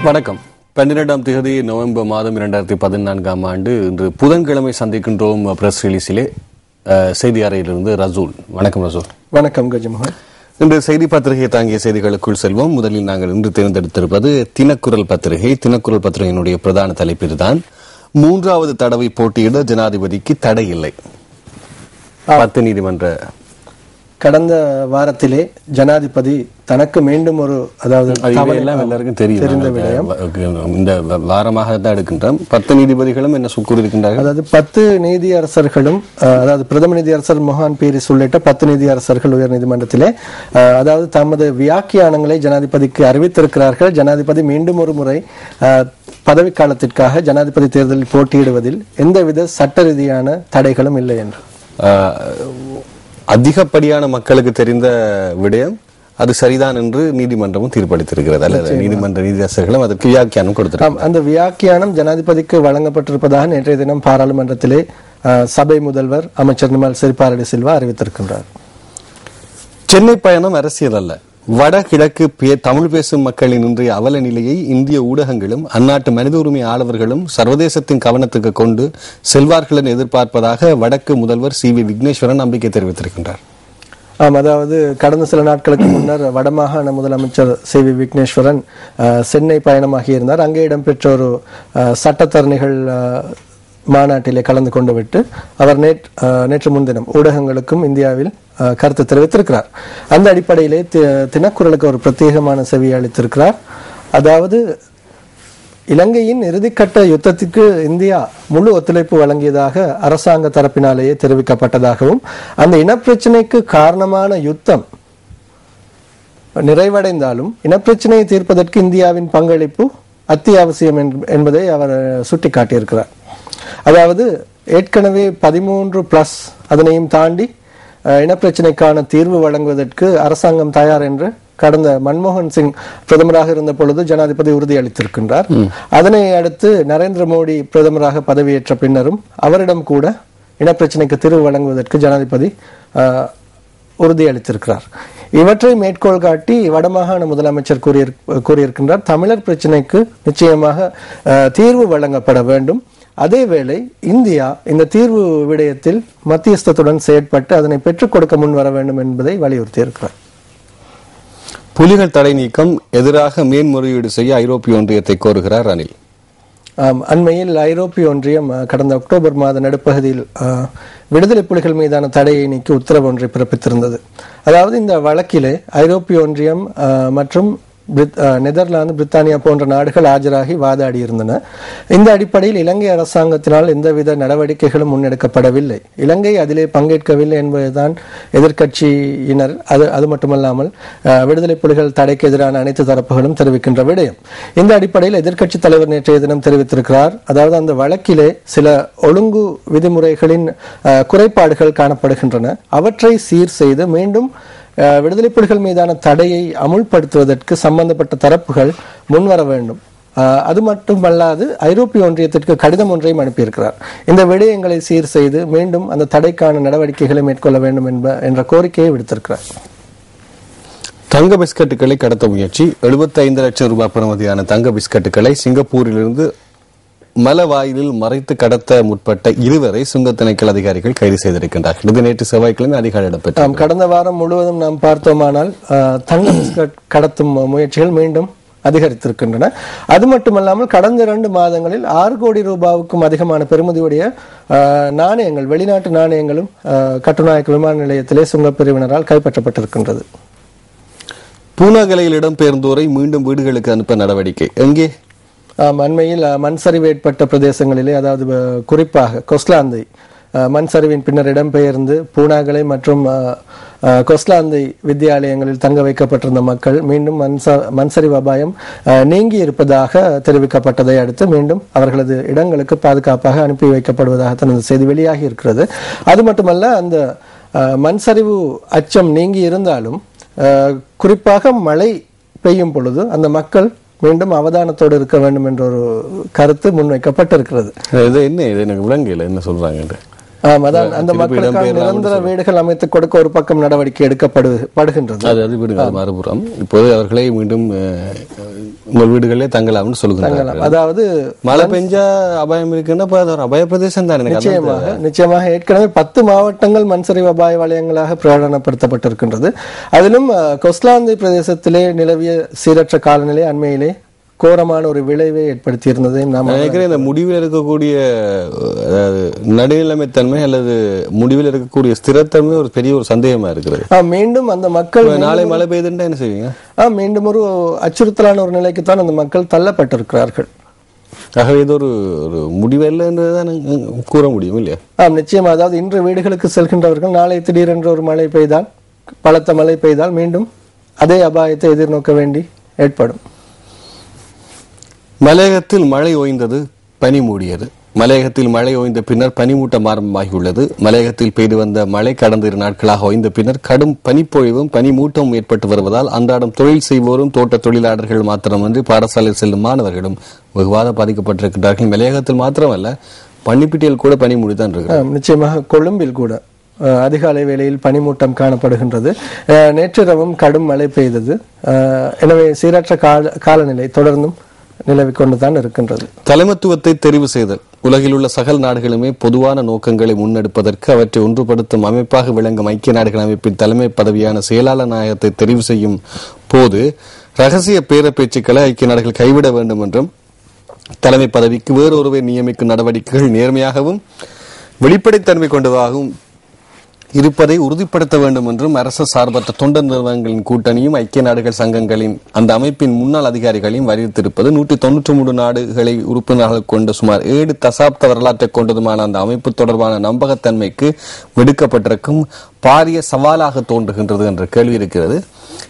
வணக்கம். 12ஆம் தேதி நவம்பர் மாதம் 2014ஆம் ஆண்டு இன்று புதன்கிழமை சந்திக்கின்றோம். பிரஸ் ரிலீஸிலே செய்தி அறையிலிருந்து ரசூல். வணக்கம் ரசூல். வணக்கம் கஜமோகன். இன்று செய்தி பத்திரிகை தாங்கிய செய்திகளுக்குள் செல்வோம். முதலில் நாங்கள் இன்று தேர்ந்தெடுத்திருப்பது தினக்குரல் பத்திரிகை. தினக்குரல் பத்திரிகையினுடைய பிரதான தலைப்பு இதுதான்: 3வது தடவை போட்டியிட ஜனாதிபதிக்கு தடை இல்லை. 10 நீதிமன்ற கடந்த வாரத்திலே ஜனாதிபதி தனக்கு மீண்டும் ஒரு எல்லாருக்கும் தெரிந்த விடயம். இந்த வாரமாக தான் எடுக்கின்றோம். 10 நீதிபதிகளும் என்ன கூறியிருக்கின்றார்கள்? அதாவது 10 நீதியரசர்களும், அதாவது பிரதம நீதியரசர் மொஹான் பீரிஸ் உள்ளிட்ட 10 நீதியரசர்கள் உயர் நீதிமன்றத்திலே அதாவது தமது வியாக்கியானங்களை ஜனாதிபதிக்கு அறிவித்திருக்கிறார்கள். ஜனாதிபதி மீண்டும் ஒரு முறை பதவிக்காலத்திற்காக ஜனாதிபதி தேர்தலில் போட்டியிடுவதில் எந்தவித சட்ட ரீதியான தடைகளும் இல்லை என்று. அதிகப்படியான மக்களுக்கு தெரிந்த விடயம் அது சரிதான் என்று நீதிமன்றமும் தீர்ப்பளித்திருக்கிறது. அல்லது நீதிமன்ற நீதியரசர்களும் அதற்கு வியாக்கியானம் கொடுத்திருக்கிறார். அந்த வியாக்கியானம் ஜனாதிபதிக்கு வழங்கப்பட்டிருப்பதாக நேற்றைய தினம் பாராளுமன்றத்திலே சபை முதல்வர் அமைச்சர் நிமல் சிறிபாரடி சில்வா அறிவித்திருக்கின்றார். சென்னை பயணம் அரசியல் அல்ல. வடகிழக்கு தமிழ் பேசும் மக்களின் இன்றைய அவல நிலையை இந்திய ஊடகங்களும் அந்நாட்டு மனித உரிமை ஆளுநர்களும் சர்வதேசத்தின் கவனத்துக்கு கொண்டு செல்வார்கள் என எதிர்பார்ப்பதாக வடக்கு முதல்வர் சி.வி. விக்னேஸ்வரன் நம்பிக்கை தெரிவித்திருக்கின்றார். அதாவது கடந்த சில நாட்களுக்கு முன்னர் வடமாகாண முதலமைச்சர் சி.வி. விக்னேஸ்வரன் சென்னை பயணமாகி இருந்தார். அங்கே இடம்பெற்ற ஒரு சட்டத்தரணிகள் மாநாட்டிலே கலந்து கொண்டு விட்டு அவர் நேற்று முன்தினம் ஊடகங்களுக்கும் இந்தியாவில் கருத்து தெரிவித்திருக்கிறார். அந்த அடிப்படையிலே தினக்குரலுக்கு ஒரு பிரத்யேகமான செவியை அளித்திருக்கிறார். அதாவது இலங்கையின் இறுதிக்கட்ட யுத்தத்திற்கு இந்தியா முழு ஒத்துழைப்பு வழங்கியதாக அரசாங்க தரப்பினாலேயே தெரிவிக்கப்பட்டதாகவும், அந்த இனப்பிரச்சினைக்கு காரணமான யுத்தம் நிறைவடைந்தாலும் இனப்பிரச்சினையை தீர்ப்பதற்கு இந்தியாவின் பங்களிப்பு அத்தியாவசியம் என்பதை அவர் சுட்டிக்காட்டியிருக்கிறார். அதாவது ஏற்கனவே 13+ அதனையும் தாண்டி இனப்பிரச்சினைக்கான தீர்வு வழங்குவதற்கு அரசாங்கம் தயார் என்று கடந்த மன்மோகன் சிங் பிரதமராக இருந்த பொழுது ஜனாதிபதி உறுதியளித்திருக்கின்றார். அதனை அடுத்து நரேந்திர மோடி பிரதமராக பதவியேற்ற பின்னரும் அவரிடம் கூட இனப்பிரச்சினைக்கு தீர்வு வழங்குவதற்கு ஜனாதிபதி உறுதியளித்திருக்கிறார். இவற்றை மேற்கோள் காட்டி வடமாகாண முதலமைச்சர் கூறியிருக்கின்றார், தமிழர் பிரச்சினைக்கு நிச்சயமாக தீர்வு வழங்கப்பட வேண்டும். அதேவேளை இந்தியா இந்த தீர்வு விடயத்தில் மத்தியஸ்தத்துடன் செயற்பட்டு அதனை பெற்றுக் கொடுக்க முன் வர வேண்டும் என்பதை வலியுறுத்தியிருக்கிறார். புலிகள் தடை நீக்கம் எதிராக மேன்முறையீடு செய்ய ஐரோப்பிய ஒன்றியத்தை கோருகிறார் ரணில். அண்மையில் ஐரோப்பிய ஒன்றியம் கடந்த அக்டோபர் மாத நடுப்பகுதியில் விடுதலை புலிகள் மீதான தடையை நீக்கி உத்தரவு ஒன்றை பிறப்பித்திருந்தது. அதாவது இந்த வழக்கிலே ஐரோப்பிய ஒன்றியம் மற்றும் நெதர்லாந்து, பிரித்தானியா போன்ற நாடுகள் ஆஜராகி வாதாடி இருந்தன. இந்த அடிப்படையில் இலங்கை அரசாங்கத்தினால் எந்தவித நடவடிக்கைகளும் முன்னெடுக்கப்படவில்லை. இலங்கை அதிலே பங்கேற்கவில்லை என்பதுதான் எதிர்கட்சியினர், அது மட்டுமல்லாமல் விடுதலை புலிகள் தடைக்கு எதிரான அனைத்து தரப்புகளும் தெரிவிக்கின்ற விடயம். இந்த அடிப்படையில் எதிர்கட்சி தலைவர் நேற்றைய தினம் தெரிவித்திருக்கிறார், அதாவது அந்த வழக்கிலே சில ஒழுங்கு விதிமுறைகளின் குறைபாடுகள் காணப்படுகின்றன. அவற்றை சீர் செய்து மீண்டும் விடுதலை புலிகள் மீதான தடையை அமுல்படுத்துவதற்கு சம்பந்தப்பட்ட தரப்புகள் முன்வர வேண்டும். அது மட்டுமல்லாது ஐரோப்பிய ஒன்றியத்திற்கு கடிதம் ஒன்றையும் அனுப்பியிருக்கிறார். இந்த விடயங்களை சீர் செய்து மீண்டும் அந்த தடைக்கான நடவடிக்கைகளை மேற்கொள்ள வேண்டும் என்ற கோரிக்கையை விடுத்திருக்கிறார். தங்க பிஸ்கட்டுகளை கடத்த முயற்சி. 75 லட்சம் ரூபாய் பெறுமதியான தங்க பிஸ்கட்டுகளை சிங்கப்பூரிலிருந்து மலவாயிலில் மறைத்து கடத்த முற்பட்ட 2 சுங்க திணைக்கள அதிகாரிகள் கைது செய்திருக்கின்றார்கள். இது நேற்று செவ்வாய்க்கிழமை அதிகாரி இடம்பெற்றது. கடந்த வாரம் முழுவதும் நாம் பார்த்தோமானால் தங்க பிஸ்கட் கடத்தும் முயற்சிகள் மீண்டும் அதிகரித்திருக்கின்றன. அது மட்டுமல்லாமல் கடந்த 2 மாதங்களில் 6 கோடி ரூபாவுக்கும் அதிகமான பெறுமதியுடைய நாணயங்கள், வெளிநாட்டு நாணயங்களும் கட்டுநாயக்க விமான நிலையத்திலே சுங்கப்பிரிவினரால் கைப்பற்றப்பட்டிருக்கின்றது. பூனாகலையில் இடம்பெயர்ந்தோரை மீண்டும் வீடுகளுக்கு அனுப்ப நடவடிக்கை எங்கே? அண்மையில் மண் சரிவு ஏற்பட்ட பிரதேசங்களிலே, அதாவது குறிப்பாக கொஸ்லாந்தை மண் சரிவின் பின்னர் இடம்பெயர்ந்து பூனாகலை மற்றும் கொஸ்லாந்தை வித்தியாலயங்களில் தங்க வைக்கப்பட்டிருந்த மக்கள் மீண்டும் மண் சரிவு அபாயம் நீங்கி இருப்பதாக தெரிவிக்கப்பட்டதை அடுத்து மீண்டும் அவர்களது இடங்களுக்கு பாதுகாப்பாக அனுப்பி வைக்கப்படுவதாக தனது செய்தி வெளியாகி இருக்கிறது. அது மட்டுமல்ல, அந்த மண் சரிவு அச்சம் நீங்கி இருந்தாலும் குறிப்பாக மழை பெய்யும் பொழுது அந்த மக்கள் மீண்டும் அவதானத்தோடு இருக்க வேண்டும் என்ற ஒரு கருத்து முன்வைக்கப்பட்டிருக்கிறது. இது என்ன, இது எனக்கு விளங்கல, என்ன சொல்றாங்க? அதான் அந்த மக்களுக்கான நிரந்தர வீடுகள் அமைத்து கொடுக்க ஒரு பக்கம் நடவடிக்கை எடுக்கப்படுகின்றது. அது விடுங்கள் மறுபுறம் இப்போது அவர்களை மீண்டும் உங்கள் வீடுகளே தங்கலாம்னு சொல்லுகிறாங்க. அதாவது மழை பெஞ்சா அபாயம் இருக்குன்னா அபாய பிரதேசம் தான். நிச்சயமாக ஏற்கனவே 10 மாவட்டங்கள் மண்சரிவு அபாய வலயங்களாக பிரகடனப்படுத்தப்பட்டிருக்கின்றது. அதிலும் கொஸ்லாந்தை பிரதேசத்திலே நிலவிய சீரற்ற காலநிலை அண்மையிலே கோரமான ஒரு விளைவை ஏற்படுத்தி இருந்ததை நாம் நினைக்கிறேன். இந்த முடிவில் இருக்கக்கூடிய நடுநிலைமைத்தன்மை அல்லது முடிவில் இருக்கக்கூடிய ஸ்திரத்தன்மை ஒரு பெரிய ஒரு சந்தேகமா இருக்கிறது. மீண்டும் அந்த மக்கள் நாளை மழை பெய்துன்னா என்ன செய்வீங்க? மீண்டும் ஒரு அச்சுறுத்தலான ஒரு நிலைக்குத்தான் அந்த மக்கள் தள்ளப்பட்டிருக்கிறார்கள். ஆகவே இது ஒரு முடிவில்லை என்றுதான் கூற முடியும் இல்லையா? நிச்சயமா. அதாவது இன்று வீடுகளுக்கு செல்கின்றவர்கள் நாளை திடீரென்று ஒரு மழை பெய்தால், பலத்த மழை பெய்தால் மீண்டும் அதே அபாயத்தை எதிர்நோக்க வேண்டி ஏற்படும். மலையகத்தில் மழை ஓய்ந்தது, பனி மூடியது. மலையகத்தில் மழை ஓய்ந்த பின்னர் பனிமூட்டம் ஆரம்பமாகியுள்ளது. மலையகத்தில் பெய்து வந்த மழை கடந்த 2 நாட்களாக ஓய்ந்த பின்னர் கடும் பனிப்பொழிவும் பனிமூட்டமும் ஏற்பட்டு வருவதால் அன்றாடம் தொழில் செய்வோரும் தோட்ட தொழிலாளர்கள் மாத்திரமன்றி பாடசாலை செல்லும் மாணவர்களும் வெகுவாக பாதிக்கப்பட்டிருக்கிறார்கள். மலையகத்தில் மாத்திரமல்ல, பனிப்பிட்டியில் கூட பனி மூடிதான் இருக்கு. நிச்சயமாக கொழும்பில் கூட அதிகாலை வேளையில் பனிமூட்டம் காணப்படுகின்றது. நேற்றிரவும் கடும் மழை பெய்தது. எனவே சீரற்ற காலநிலை தொடர்ந்தும் நிலவிக் கொண்டுதான் இருக்கின்றது. தலைமத்துவத்தை தெரிவு செய்தல். உலகில் உள்ள சகல நாடுகளுமே பொதுவான நோக்கங்களை முன்னெடுப்பதற்கு அவற்றை ஒன்றுபடுத்தும் அமைப்பாக விளங்கும் ஐக்கிய நாடுகள் அமைப்பின் தலைமை பதவியான செயலாளர் நாயகத்தை தெரிவு செய்யும் போது ரகசிய பேர பேச்சுக்களை ஐக்கிய நாடுகள் கைவிட வேண்டும் என்றும், தலைமை பதவிக்கு வேறொருவரை நியமிக்கும் நடவடிக்கைகள் நேர்மையாகவும் வெளிப்படைத்தன்மை கொண்டதாகவும் இருப்பதை உறுதிப்படுத்த வேண்டும் என்றும் அரசு சார்பற்ற தொண்டர் நிறுவனங்களின் கூட்டணியும் ஐக்கிய நாடுகள் சங்கங்களின் அந்த அமைப்பின் முன்னாள் அதிகாரிகளையும் வலியுறுத்தியிருப்பது 193 நாடுகளை உறுப்பினர்கள் கொண்ட சுமார் 7 தசாப்த வரலாற்றை கொண்டதுமான அந்த அமைப்பு தொடர்பான நம்பகத்தன்மைக்கு விடுக்கப்பட்டிருக்கும் பாரிய சவாலாக தோன்றுகின்றது என்ற கேள்வி இருக்கிறது.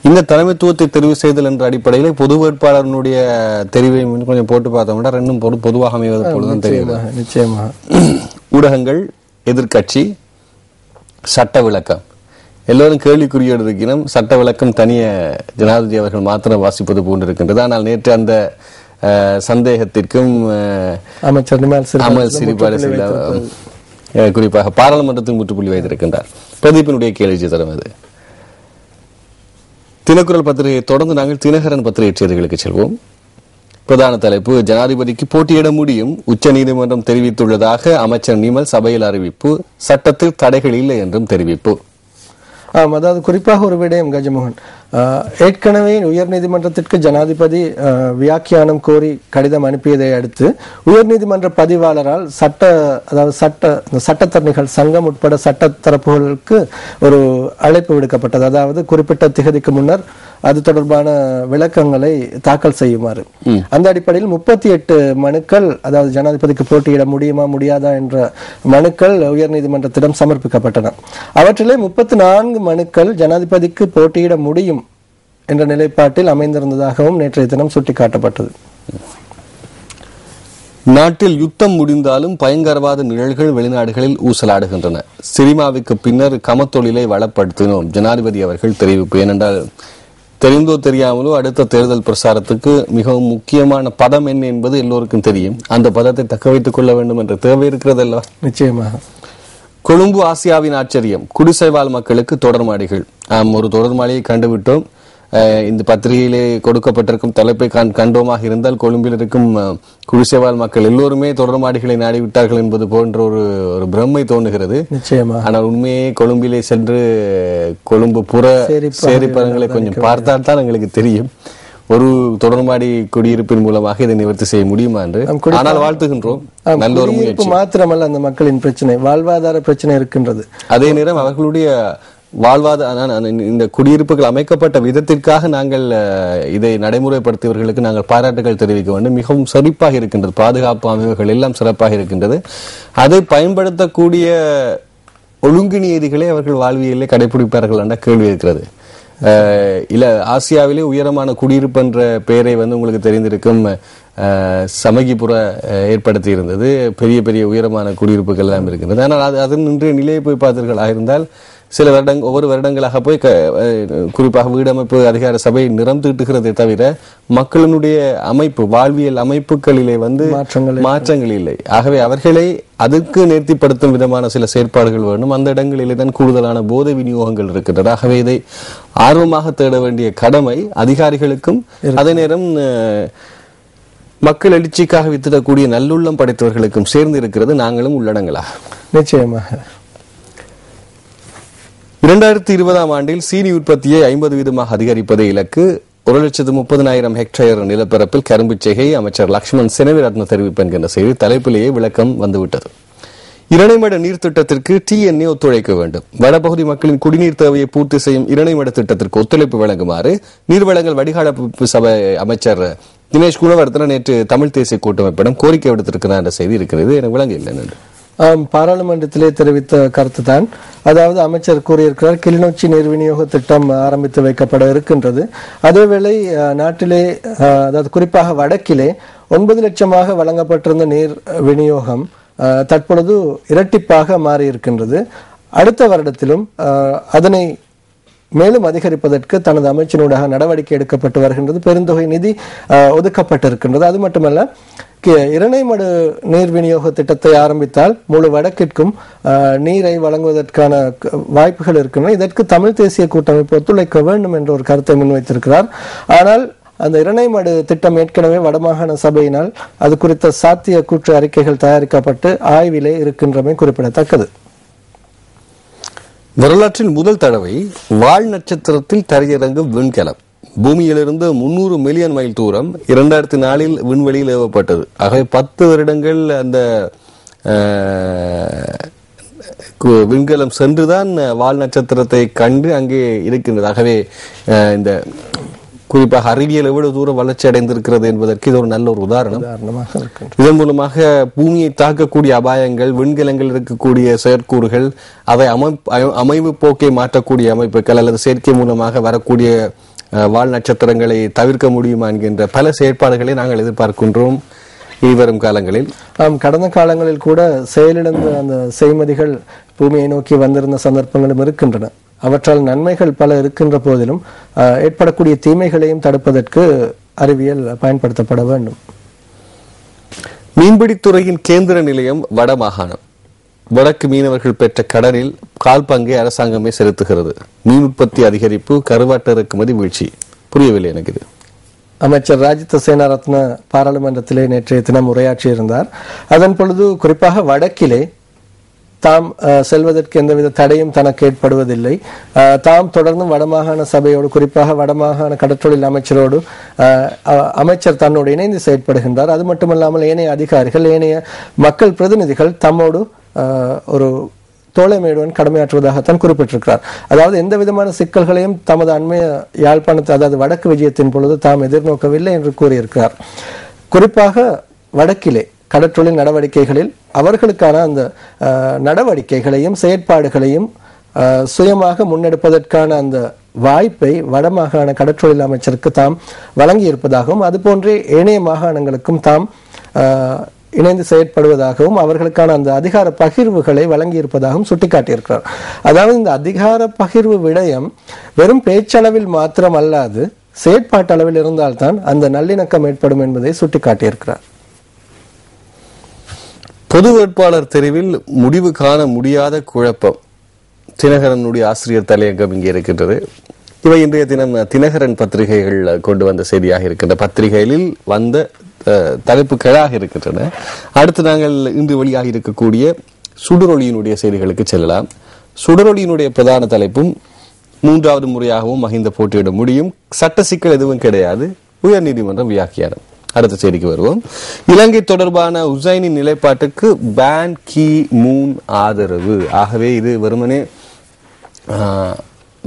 இந்த தலைமைத்துவத்தை தெரிவு செய்தல் என்ற அடிப்படையில் பொது வேட்பாளர்களுடைய தெரிவை கொஞ்சம் போட்டு பார்த்தோம்னா ரெண்டும் பொதுவாக அமைவது போலதான் தெரியுது. நிச்சயமாக ஊடகங்கள், எதிர்கட்சி, சட்ட விளக்கம் எல்லோரும் கேள்விக்குறியோடு இருக்கணும். சட்ட விளக்கம் தனிய ஜனாதிபதி அவர்கள் மாத்திரம் வாசிப்பது போன்று இருக்கின்றது. ஆனால் நேற்று அந்த சந்தேகத்திற்கும் அமைச்சர் சிறிபாடு குறிப்பாக பாராளுமன்றத்தில் முற்றுப்புள்ளி வைத்திருக்கின்றார். பிரதீபினுடைய கேள்வி தரம் அது. தினக்குரல் பத்திரிகை தொடர்ந்து நாங்கள் தினகரன் பத்திரிகை செய்திகளுக்கு செல்வோம். பிரதான தலைப்பு: ஜனாதிபதிக்கு போட்டியிட முடியும், உச்ச நீதிமன்றம் தெரிவித்துள்ளதாக அமைச்சர் நிமல் சபையில் அறிவிப்பு. சட்டத்தில் தடைகள் இல்லை என்றும் தெரிவிப்பு. அதாவது குறிப்பாக ஒரு விடயம் கஜமோகன், ஏற்கனவே உயர்நீதிமன்றத்திற்கு ஜனாதிபதி வியாக்கியானம் கோரி கடிதம் அனுப்பியதை அடுத்து உயர்நீதிமன்ற பதிவாளரால் சட்டத்தரணிகள் சங்கம் உட்பட சட்ட தரப்புகளுக்கு ஒரு அழைப்பு விடுக்கப்பட்டது. அதாவது குறிப்பிட்ட திகதிக்கு முன்னர் அது தொடர்பான விளக்கங்களை தாக்கல் செய்யுமாறு. அந்த அடிப்படையில் 38 மனுக்கள், அதாவது ஜனாதிபதிக்கு போட்டியிட முடியுமா முடியாதா என்ற மனுக்கள் உயர்நீதிமன்றத்திடம் சமர்ப்பிக்கப்பட்டன. அவற்றிலே 34 மனுக்கள் ஜனாதிபதிக்கு போட்டியிட முடியும் என்ற நிலைப்பாட்டில் அமைந்திருந்ததாகவும் நேற்றைய தினம் சுட்டிக்காட்டப்பட்டது. நாட்டில் யுத்தம் முடிந்தாலும் பயங்கரவாத நிழல்கள் வெளிநாடுகளில் ஊசலாடுகின்றன. சினிமாவுக்கு பின்னர் கமத்தொழிலை வளப்படுத்தினோம், ஜனாதிபதி அவர்கள் தெரிவிப்பு. ஏனென்றால் தெரிந்தோ தெரியாமலோ அடுத்த தேர்தல் பிரசாரத்துக்கு மிகவும் முக்கியமான பதம் என்ன என்பது எல்லோருக்கும் தெரியும். அந்த பதத்தை தக்க வைத்துக் கொள்ள வேண்டும் என்ற தேவை இருக்கிறது அல்லவா? நிச்சயமாக. கொழும்பு ஆசியாவின் ஆச்சரியம், குடிசைவாழ் மக்களுக்கு தொடர்மாடிகள். ஒரு தொடர்மாடியை கண்டுவிட்டோம். இந்த பத்திரிகையிலே கொடுக்கப்பட்டிருக்கும் தலைப்பை கண்டோமாக இருந்தால் கொழும்பில் இருக்கும் குடிசைவாழ் மக்கள் எல்லோருமே தொடர்மாடிகளை நாடிவிட்டார்கள் என்பது போன்ற ஒரு பிரம்மை தோன்றுகிறது. ஆனால் உண்மையே கொழும்பிலே சென்று கொழும்பு புற சேரிப்பகங்களை கொஞ்சம் பார்த்தால் தான் எங்களுக்கு தெரியும் ஒரு தொடர்மாடி குடியிருப்பின் மூலமாக இதை நிவர்த்தி செய்ய முடியுமா என்று. ஆனால் வாழ்த்துகின்றோம். நல்ல ஒரு முயற்சி. மாத்திரமல்ல, அந்த மக்களின் பிரச்சனை, வாழ்வாதார பிரச்சனை இருக்கின்றது. அதே நேரம் அவர்களுடைய இந்த குடியிருப்புகள் அமைக்கப்பட்ட விதத்திற்காக நாங்கள் இதை நடைமுறைப்படுத்தியவர்களுக்கு நாங்கள் பாராட்டுகள் தெரிவிக்க வேண்டும். மிகவும் சிறப்பாக இருக்கின்றது. பாதுகாப்பு அமைப்புகள் எல்லாம் சிறப்பாக இருக்கின்றது. அதை பயன்படுத்தக்கூடிய ஒழுங்கு நீதிகளை அவர்கள் வாழ்வியலே கடைபிடிப்பார்கள் என்ற கேள்வி இருக்கிறது. இல்ல, ஆசியாவிலே உயரமான குடியிருப்பு என்ற பெயரை உங்களுக்கு தெரிந்திருக்கும். சமகிபுர ஏற்படுத்தி இருந்தது. பெரிய பெரிய உயரமான குடியிருப்புகள் எல்லாம் இருக்கின்றது. ஆனால் அதன் இன்றைய நிலையை போய் பார்த்தீர்களாக இருந்தால் சில ஒவ்வொரு வருடங்களாக போய் குறிப்பாக வீடமைப்பு அதிகார சபை நிறம் தீட்டுகிறதை தவிர மக்களினுடைய அமைப்பு வாழ்வியல் அமைப்புகளிலே மாற்றங்கள் இல்லை. ஆகவே அவர்களை அதற்கு நேர்த்திப்படுத்தும் விதமான சில செயற்பாடுகள் வேண்டும். அந்த இடங்களிலே தான் கூடுதலான போதை விநியோகங்கள் இருக்கின்றது. ஆகவே இதை ஆர்வமாக தேட வேண்டிய கடமை அதிகாரிகளுக்கும் அதே நேரம் மக்கள் எழுச்சிக்காக வித்திடக்கூடிய நல்லுள்ளம் படைத்தவர்களுக்கும் சேர்ந்து இருக்கிறது. நாங்களும் உள்ளடங்களா நிச்சயமாக 2020ஆம் ஆண்டில் சீனி உற்பத்தியை 50% அதிகரிப்பதை இலக்கு. 1,30,000 ஹெக்டேர் நிலப்பரப்பில் கரும்பு செய்கை அமைச்சர் லக்ஷ்மண் செனவிரத்ன தெரிவிப்பு என்கின்ற செய்தி தலைப்பிலேயே விளக்கம் வந்துவிட்டது. இரணைமட நீர் திட்டத்திற்கு TNA ஒத்துழைக்க வேண்டும். வடபகுதி மக்களின் குடிநீர் தேவையை பூர்த்தி செய்யும் இரணைமட திட்டத்திற்கு ஒத்துழைப்பு வழங்குமாறு நீர்வளங்கள் வடிகாலமைப்பு சபை அமைச்சர் தினேஷ் குணவர்தன நேற்று தமிழ் தேசிய கூட்டமைப்பிடம் கோரிக்கை விடுத்திருக்கிறார் என்ற செய்தி இருக்கிறது. எனக்கு விளங்க இல்லை. பாராளுமன்றத்திலே தெரிவித்த கருத்து தான். அதாவது அமைச்சர் கூறியிருக்கிறார், கிளிநொச்சி நீர் விநியோக திட்டம் ஆரம்பித்து வைக்கப்பட இருக்கின்றது. அதேவேளை நாட்டிலே அதாவது குறிப்பாக வடக்கிலே 9 லட்சமாக வழங்கப்பட்டிருந்த நீர் விநியோகம் தற்பொழுது இரட்டிப்பாக மாறி இருக்கின்றது. அடுத்த வருடத்திலும் அதனை மேலும் அதிகரிப்பதற்கு தனது அமைச்சினூடாக நடவடிக்கை எடுக்கப்பட்டு வருகின்றது. பெருந்தொகை நிதி ஒதுக்கப்பட்டிருக்கின்றது. அது மட்டுமல்ல, இரணைமடு நீர் விநியோக திட்டத்தை ஆரம்பித்தால் முழு வடக்கிற்கும் நீரை வழங்குவதற்கான வாய்ப்புகள் இருக்கின்றன. இதற்கு தமிழ் தேசிய கூட்டமைப்பு ஒத்துழைக்க வேண்டும் என்ற ஒரு கருத்தை முன்வைத்திருக்கிறார். ஆனால் அந்த இரணைமடு திட்டம் ஏற்கனவே வடமாகாண சபையினால் அது குறித்த சாத்திய கூற்று அறிக்கைகள் தயாரிக்கப்பட்டு ஆய்விலே இருக்கின்றமை குறிப்பிடத்தக்கது. வரலாற்றில் முதல் தடவை வால் நட்சத்திரத்தில் தரையிறங்கும் விண்கலம் பூமியிலிருந்து 300 மில்லியன் மைல் தூரம் 2004 விண்வெளியில் ஏவப்பட்டது. ஆகவே 10 வருடங்கள் அந்த விண்கலம் சென்றுதான் வால் நட்சத்திரத்தை கண்டு அங்கே இருக்கின்றது. ஆகவே இந்த குறிப்பாக அறிவியல் எவ்வளவு தூரம் வளர்ச்சி அடைந்திருக்கிறது என்பதற்கு இது ஒரு நல்ல ஒரு உதாரணமாக இருக்கு. இதன் மூலமாக பூமியை தாக்கக்கூடிய அபாயங்கள், விண்கலங்கள் இருக்கக்கூடிய செயற்கூறுகள், அதை அமைவு போக்கை மாற்றக்கூடிய அமைப்புகள் அல்லது செயற்கை மூலமாக வரக்கூடிய வால் நட்சத்திரங்களை தவிர்க்க முடியுமா என்கின்ற பல செயற்பாடுகளை நாங்கள் எதிர்பார்க்கின்றோம் இனிவரும் காலங்களில். கடந்த காலங்களில் கூட செயலிழந்த அந்த செய்மதிகள் பூமியை நோக்கி வந்திருந்த சந்தர்ப்பங்களும் இருக்கின்றன. அவற்றால் நன்மைகள் பல இருக்கின்ற போதிலும் ஏற்படக்கூடிய தீமைகளையும் தடுப்பதற்கு அறிவியல் பயன்படுத்தப்பட வேண்டும். மீன்பிடித்துறையின் கேந்திர நிலையம் வடமாகாணம். வடக்கு மீனவர்கள் பெற்ற கடனில் கால் பங்கை அரசாங்கமே செலுத்துகிறது. மீன் உற்பத்தி அதிகரிப்பு, கருவாட்டு இறக்குமதி வீழ்ச்சி. புரியவில்லை எனக்கு இது. அமைச்சர் ராஜித சேனாரத்ன பாராளுமன்றத்திலே நேற்றைய தினம் உரையாற்றியிருந்தார். அதன் பொழுது குறிப்பாக வடக்கிலே தாம் செல்வதற்கு எந்தவித தடையும் தனக்கு ஏற்படுவதில்லை. தாம் தொடர்ந்து வடமாகாண சபையோடு குறிப்பாக வடமாகாண கடற்றொழில் அமைச்சரோடு அமைச்சர் தன்னோடு இணைந்து செயற்படுகின்றார். அது மட்டுமல்லாமல் ஏனைய அதிகாரிகள், ஏனைய மக்கள் பிரதிநிதிகள் தம்மோடு ஒரு தோழமையுடன் கடமையாற்றுவதாகத்தான் குறிப்பிட்டிருக்கிறார். அதாவது எந்த விதமான சிக்கல்களையும் தமது அண்மைய யாழ்ப்பாணத்தை அதாவது வடக்கு விஜயத்தின் பொழுது தாம் எதிர்நோக்கவில்லை என்று கூறியிருக்கிறார். குறிப்பாக வடக்கிலே கடற்றொழில் நடவடிக்கைகளில் அவர்களுக்கான அந்த நடவடிக்கைகளையும் செயற்பாடுகளையும் சுயமாக முன்னெடுப்பதற்கான அந்த வாய்ப்பை வடமாகாண கடற்றொழில் அமைச்சருக்கு தாம் வழங்கி இருப்பதாகவும் அதுபோன்றே ஏனைய மாகாணங்களுக்கும் தாம் இணைந்து செயற்படுவதாகவும் அவர்களுக்கான அந்த அதிகார பகிர்வுகளை வழங்கி இருப்பதாகவும் சுட்டிக்காட்டியிருக்கிறார். அதாவது இந்த அதிகார பகிர்வு விடயம் வெறும் பேச்சளவில் மாத்திரம் அல்லாது செயற்பாட்டு அளவில் இருந்தால்தான் அந்த நல்லிணக்கம் ஏற்படும் என்பதை சுட்டிக்காட்டியிருக்கிறார். பொது வேட்பாளர் தெரிவில் முடிவு காண முடியாத குழப்பம். தினகரனுடைய ஆசிரியர் தலையங்கம் இங்கே இருக்கின்றது. இவை இன்றைய தினம் தினகரன் பத்திரிகைகள் கொண்டு வந்த செய்தியாக இருக்கின்ற பத்திரிகைகளில் வந்த தலைப்புகளாக இருக்கின்றன. அடுத்து நாங்கள் இன்று வெளியாக இருக்கக்கூடிய சுடரொளியினுடைய செய்திகளுக்கு செல்லலாம். சுடரொளியினுடைய பிரதான தலைப்பும் 3வது முறையாகவும் மஹிந்த போட்டியிட முடியும், சட்ட சிக்கல் எதுவும் கிடையாது, உயர்நீதிமன்றம் வியாக்கியானம். அடுத்த செய்திக்கு வருவோம். இலங்கை தொடர்பான உசைனின் நிலைப்பாட்டுக்கு பான் கி மூன் ஆதரவு. ஆகவே இது வெறுமனே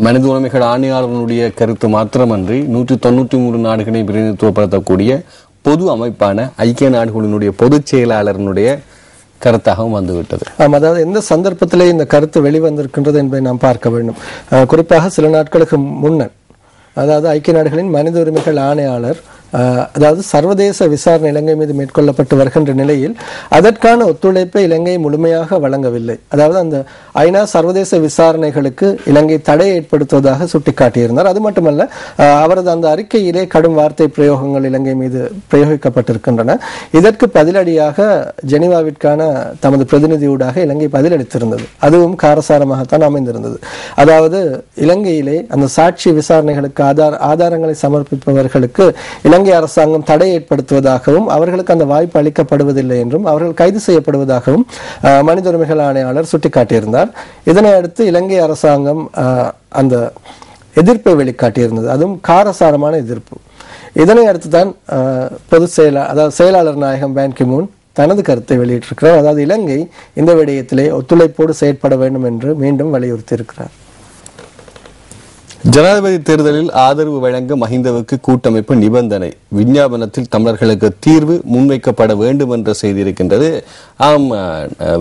மனித உரிமைகள் ஆணையாளர்களுடைய கருத்து மாத்திரமன்றி 193 நாடுகளை பிரதிநிதித்துவப்படுத்தக்கூடிய பொது அமைப்பான ஐக்கிய நாடுகளினுடைய பொதுச் செயலாளர்களுடைய கருத்தாகவும் வந்துவிட்டது. அதாவது எந்த சந்தர்ப்பத்திலே இந்த கருத்து வெளிவந்திருக்கின்றது என்பதை நாம் பார்க்க வேண்டும். குறிப்பாக சில நாட்களுக்கு முன்னர் அதாவது ஐக்கிய நாடுகளின் மனித உரிமைகள் ஆணையாளர் அதாவது சர்வதேச விசாரணை இலங்கை மீது மேற்கொள்ளப்பட்டு வருகின்ற நிலையில் அதற்கான ஒத்துழைப்பை இலங்கை முழுமையாக வழங்கவில்லை. அதாவது அந்த ஐநா சர்வதேச விசாரணைகளுக்கு இலங்கை தடை ஏற்படுத்துவதாக சுட்டிக்காட்டியிருந்தார். அது மட்டுமல்ல, அவரது அந்த அறிக்கையிலே கடும் வார்த்தை பிரயோகங்கள் இலங்கை மீது பிரயோகிக்கப்பட்டிருக்கின்றன. இதற்கு பதிலடியாக ஜெனீவாவிற்கான தமது பிரதிநிதியூடாக இலங்கை பதிலளித்திருந்தது. அதுவும் காரசாரமாகத்தான் அமைந்திருந்தது. அதாவது இலங்கையிலே அந்த சாட்சி விசாரணைகளுக்கு ஆதாரங்களை சமர்ப்பிப்பவர்களுக்கு இலங்கை அரசாங்கம் தடை ஏற்படுத்துவதாகவும் அவர்களுக்கு அந்த வாய்ப்பு அளிக்கப்படுவதில்லை என்றும் அவர்கள் கைது செய்யப்படுவதாகவும் மனித உரிமைகள் ஆணையாளர் சுட்டிக்காட்டியிருந்தார். இதனை அடுத்து இலங்கை அரசாங்கம் அந்த எதிர்ப்பை வெளிக்காட்டியிருந்தது. அதுவும் காரசாரமான எதிர்ப்பு. இதனை அடுத்துதான் செயலாளர் நாயகம் பான் கி மூன் தனது கருத்தை வெளியிட்டிருக்கிறார். அதாவது இலங்கை இந்த விடயத்திலே ஒத்துழைப்போடு செயற்பட வேண்டும் என்று மீண்டும் வலியுறுத்தியிருக்கிறார். ஜனாதிபதி தேர்தலில் ஆதரவு வழங்க மஹிந்தவுக்கு கூட்டமைப்பு நிபந்தனை, விஞ்ஞாபனத்தில் தமிழர்களுக்கு தீர்வு முன்வைக்கப்பட வேண்டும் என்ற செய்தி இருக்கின்றது.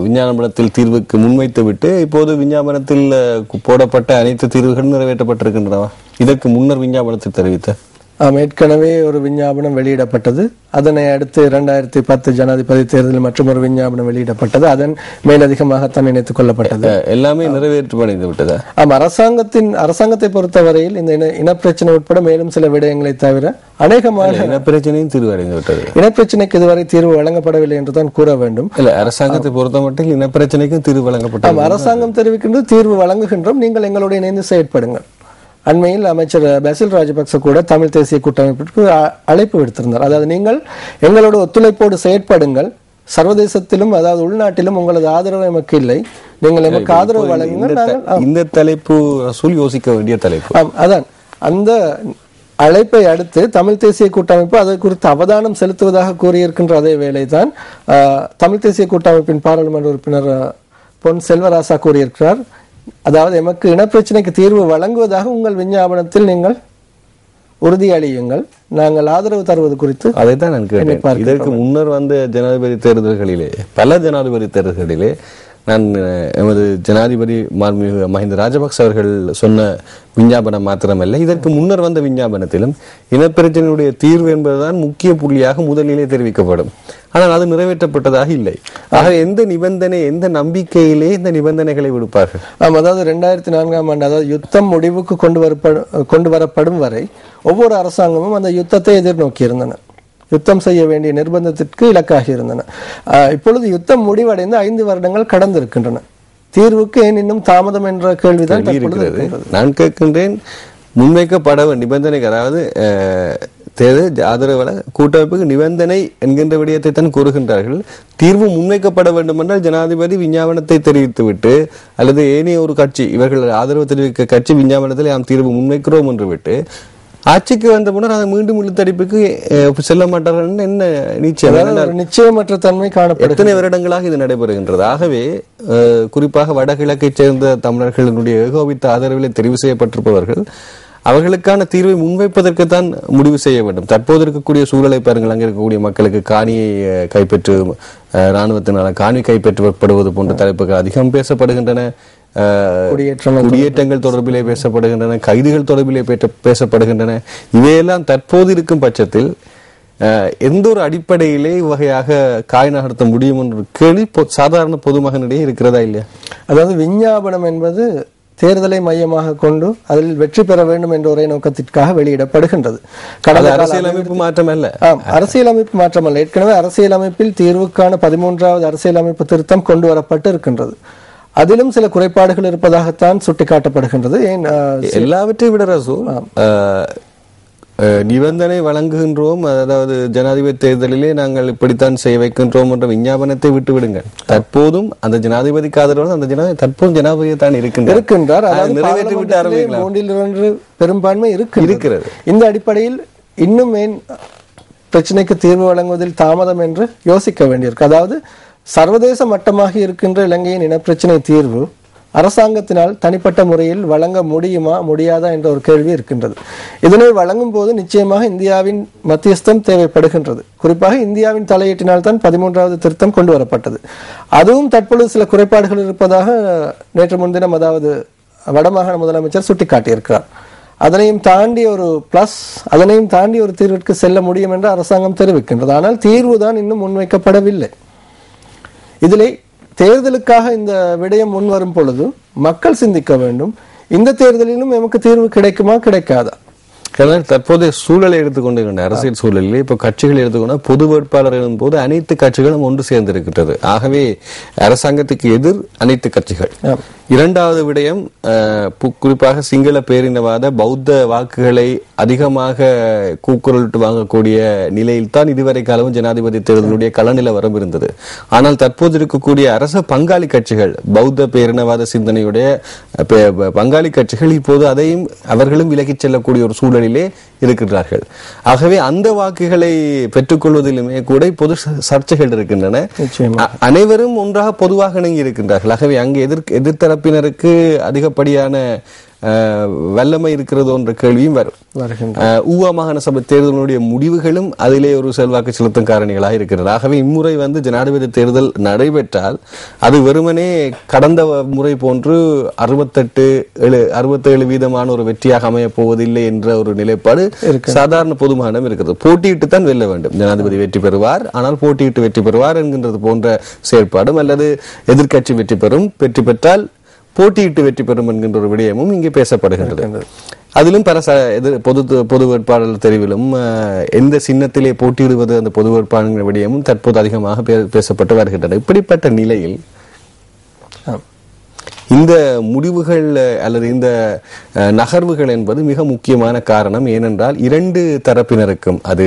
விஞ்ஞாபனத்தில் தீர்வுக்கு முன்வைத்து விட்டு இப்போது விஞ்ஞாபனத்தில் போடப்பட்ட அனைத்து தீர்வுகளும் நிறைவேற்றப்பட்டிருக்கின்றனவா? இதற்கு முன்னர் விஞ்ஞாபனத்தில் தெரிவித்த ஏற்கனவே ஒரு விஞ்ஞாபனம் வெளியிடப்பட்டது. அதனை அடுத்து 2010 ஜனாதிபதி தேர்தலில் மற்றொரு விஞ்ஞாபனம் வெளியிடப்பட்டது. அதன் மேலதிகமாகத்தான் இணைத்துக் கொள்ளப்பட்டது. எல்லாமே நிறைவேற்றப்படைந்து விட்டது. அரசாங்கத்தை பொறுத்தவரையில் இந்த இனப்பிரச்சனை உட்பட மேலும் சில விடயங்களை தவிர அநேகமான இனப்பிரச்சனையும் தீர்வு அடைந்து விட்டது. இனப்பிரச்சனைக்கு இதுவரை தீர்வு வழங்கப்படவில்லை என்றுதான் கூற வேண்டும். இல்ல, அரசாங்கத்தை பொறுத்த மட்டும் இனப்பிரச்சனைக்கும் தீர்வு வழங்கப்பட்டது. அரசாங்கம் தெரிவிக்கின்றது தீர்வு வழங்குகின்றோம், நீங்கள் எங்களோடு இணைந்து செயற்படுங்கள். அண்மையில் அமைச்சர் பசில் ராஜபக்ச கூட தமிழ் தேசிய கூட்டமைப்பிற்கு அழைப்பு விடுத்திருந்தார். அதாவது நீங்கள் எங்களோட ஒத்துழைப்போடு செயற்படுங்கள், சர்வதேசத்திலும் அதாவது உள்நாட்டிலும் உங்களது ஆதரவு எமக்கு இல்லை, நீங்கள் எமக்கு ஆதரவு வழங்குங்கள். இந்த தலைப்பு யோசிக்க வேண்டிய தலைப்பு. அதான் அந்த அழைப்பை அடுத்து தமிழ் தேசிய கூட்டமைப்பு அதை குறித்து அவதானம் செலுத்துவதாக கூறியிருக்கின்ற அதே வேளைதான் தமிழ் தேசிய கூட்டமைப்பின் பாராளுமன்ற உறுப்பினர் பொன் செல்வராசா கூறியிருக்கிறார். அதாவது எமக்கு இனப்பிரச்சனைக்கு தீர்வு வழங்குவதாக உங்கள் விஞ்ஞாபனத்தில் நீங்கள் உறுதியளியுங்கள், நாங்கள் ஆதரவு தருவது குறித்து அதைத்தான் நான் கேட்டேன். இதற்கு முன்னர் வந்த ஜனாதிபதி தேர்தல்களிலே, பல ஜனாதிபதி தேர்தல்களிலே நான் எமது ஜனாதிபதி மாண்புமிகு மஹிந்த ராஜபக்ச அவர்கள் சொன்ன விஞ்ஞாபனம் மாத்திரமல்ல, இதற்கு முன்னர் வந்த விஞ்ஞாபனத்திலும் இனப்பிரச்சனையுடைய தீர்வு என்பதுதான் முக்கிய புள்ளியாக முதலிலே தெரிவிக்கப்படும். ஆனால் அது நிறைவேற்றப்பட்டதாக இல்லை. ஆக எந்த நிபந்தனை, எந்த நம்பிக்கையிலே இந்த நிபந்தனைகளை விடுப்பார்கள்? அதாவது 2004ஆம் ஆண்டு, அதாவது யுத்தம் முடிவுக்கு கொண்டு வரப்படும் வரை ஒவ்வொரு அரசாங்கமும் அந்த யுத்தத்தை எதிர்நோக்கி இருந்தன, யுத்தம் செய்ய வேண்டிய நிர்பந்தத்திற்கு இலக்காகி இருந்தன. இப்பொழுது யுத்தம் முடிவடைந்து 5 வருடங்கள் கடந்திருக்கின்றன. தீர்வுக்கு ஏன் இன்னும் தாமதம் என்ற கேள்விதான் இருக்கிறது. நான் கேட்கின்றேன், முன்வைக்கப்பட நிபந்தனை, அதாவது ஆதரவு கூட்டமைப்புக்கு நிபந்தனை என்கின்ற விடயத்தை தான் கூறுகின்றார்கள். தீர்வு முன்வைக்கப்பட வேண்டும் என்றால் ஜனாதிபதி விஞ்ஞாபனத்தை தெரிவித்துவிட்டு, அல்லது ஏனைய ஒரு கட்சி, இவர்கள் ஆதரவு தெரிவிக்க கட்சி விஞ்ஞாபனத்தில் நாம் தீர்வு முன்வைக்கிறோம் என்று விட்டு ஆட்சிக்கு வந்த முன்னர் அதை மீண்டும் இழுத்தடிப்புக்கு செல்ல மாட்டார்கள். என்ன நிச்சயமற்ற தன்மை காணப்படும். எத்தனை வருடங்களாக இது நடைபெறுகின்றது. ஆகவே குறிப்பாக வடகிழக்கை சேர்ந்த தமிழர்களுடைய ஏகோபித்த ஆதரவில் தெரிவு செய்யப்பட்டிருப்பவர்கள் அவர்களுக்கான தீர்வை முன்வைப்பதற்குத்தான் முடிவு செய்ய வேண்டும். தற்போது இருக்கக்கூடிய சூழலை பாருங்கள். அங்கே இருக்கக்கூடிய மக்களுக்கு காணியை கைப்பற்று, இராணுவத்தினால காணி கைப்பற்றப்படுவது போன்ற தலைப்புகள் அதிகம் பேசப்படுகின்றன. குடியேற்றங்கள் தொடர்பிலே பேசப்படுகின்றன, கைதுகள் தொடர்பிலே பேசப்படுகின்றன. இவையெல்லாம் தற்போது இருக்கும் பட்சத்தில் எந்த ஒரு அடிப்படையிலே வகையாக காய் நகர்த்த முடியும் என்ற கேள்வி சாதாரண பொதுமகனிடையே இருக்கிறதா இல்லையா? அதாவது விஞ்ஞாபனம் என்பது தேர்தலை மையமாக கொண்டு அதில் வெற்றி பெற வேண்டும் என்ற ஒரே நோக்கத்திற்காக வெளியிடப்படுகின்றது. அரசியலமைப்பு மாற்றமல்ல. அரசியலமைப்பு மாற்றமல்ல. ஏற்கனவே அரசியலமைப்பில் தீர்வுக்கான 13வது அரசியலமைப்பு திருத்தம் கொண்டு வரப்பட்டு இருக்கின்றது. அதிலும் சில குறைபாடுகள் இருப்பதாகத்தான் சுட்டிக்காட்டப்படுகின்றது. எல்லாவற்றையும் விட நிபந்தனை வழங்குகின்றோம், அதாவது ஜனாதிபதி தேர்தலிலே நாங்கள் இப்படித்தான் செய்ய வைக்கின்றோம் என்ற விஞ்ஞாபனத்தை விட்டு விடுங்கள். தற்போதும் அந்த ஜனாதிபதிக்கு ஆதரவு அந்த தற்போது ஜனாதிபதியை தான் இருக்கின்றார். பெரும்பான்மை இருக்கிறது. இந்த அடிப்படையில் இன்னும் ஏன் பிரச்சனைக்கு தீர்வு வழங்குவதில் தாமதம் என்று யோசிக்க வேண்டியிருக்கு. அதாவது சர்வதேச மட்டமாக இருக்கின்ற இலங்கையின் இனப்பிரச்சனை தீர்வு அரசாங்கத்தினால் தனிப்பட்ட முறையில் வழங்க முடியுமா முடியாதா என்ற ஒரு கேள்வி இருக்கின்றது. இதனை வழங்கும் போது நிச்சயமாக இந்தியாவின் மத்தியஸ்தம் தேவைப்படுகின்றது. குறிப்பாக இந்தியாவின் தலையீட்டினால் தான் 13வது திருத்தம் கொண்டு வரப்பட்டது. அதுவும் தற்பொழுது சில குறைபாடுகள் இருப்பதாக நேற்று முன்தினம், அதாவது வடமாகாண முதலமைச்சர் சுட்டிக்காட்டியிருக்கிறார். அதனையும் தாண்டி அதனையும் தாண்டி ஒரு தீர்விற்கு செல்ல முடியும் என்று அரசாங்கம் தெரிவிக்கின்றது. ஆனால் தீர்வுதான் இன்னும் முன்வைக்கப்படவில்லை. இதிலே தேர்தலுக்காக இந்த விடயம் முன்வரும் பொழுது மக்கள் சிந்திக்க வேண்டும், இந்த தேர்தலிலும் நமக்கு தீர்வு கிடைக்குமா கிடைக்காதா? தற்போதைய சூழலை எடுத்துக்கொண்டு அரசியல் சூழலில் இப்ப கட்சிகள் எடுத்துக்கொண்டா பொது வேட்பாளர் எனும் போது அனைத்து கட்சிகளும் ஒன்று சேர்ந்திருக்கின்றது. ஆகவே அரசாங்கத்துக்கு எதிர் அனைத்து கட்சிகள். இரண்டாவது விடயம், குறிப்பாக சிங்கள பேரினவாத பௌத்த வாக்குகளை அதிகமாக கூக்குரலிட்டு வாங்கக்கூடிய நிலையில் தான் இதுவரை காலமும் ஜனாதிபதி தேர்தலுடைய களநிலவரம் இருந்தது. ஆனால் தற்போது இருக்கக்கூடிய அரச பங்காளி கட்சிகள், பௌத்த பேரினவாத சிந்தனையுடைய பங்காளி கட்சிகள் இப்போது அதையும் அவர்களும் விலகிச் செல்லக்கூடிய ஒரு சூழலிலே இருக்கிறார்கள். ஆகவே அந்த வாக்குகளை பெற்றுக்கொள்வதிலுமே கூட பொது சர்ச்சைகள் இருக்கின்றன. அனைவரும் ஒன்றாக பொதுவாக இணங்கி இருக்கின்றார்கள். ஆகவே அங்கு எதிர்த்தரப்பினருக்கு அதிகப்படியான வல்லமை இருக்கிறதோ என்ற கேள்வியும் வரும். ஊவா மாகாண சபை தேர்தலுடைய முடிவுகளும் அதிலே ஒரு செல்வாக்கு செலுத்தும் காரணிகளாக இருக்கிறது. ஆகவே இம்முறை ஜனாதிபதி தேர்தல் நடைபெற்றால் அது வெறுமனே கடந்த முறை போன்று 67% ஒரு வெற்றியாக அமைய போவதில்லை என்ற ஒரு நிலைப்பாடு சாதாரண பொதுமானம் இருக்கிறது. போட்டியிட்டு தான் வெல்ல வேண்டும். ஜனாதிபதி வெற்றி பெறுவார், ஆனால் போட்டியிட்டு வெற்றி பெறுவார் என்கின்றது போன்ற செயற்பாடும், அல்லது எதிர்கட்சி வெற்றி பெற்றால் போட்டியிட்டு வெற்றி பெறும் என்கின்ற ஒரு விடயமும் இங்கே பேசப்படுகின்றது. அதிலும் பல பொது வேட்பாளர் தெரிவிலும் எந்த சின்னத்திலே போட்டியிடுவது அந்த பொது வேட்பாளர் விடயமும் தற்போது அதிகமாக பேசப்பட்டு வருகின்றன. இப்படிப்பட்ட நிலையில் இந்த முடிவுகள் அல்லது இந்த நகர்வுகள் என்பது மிக முக்கியமான காரணம். ஏனென்றால் இரண்டு தரப்பினருக்கும், அது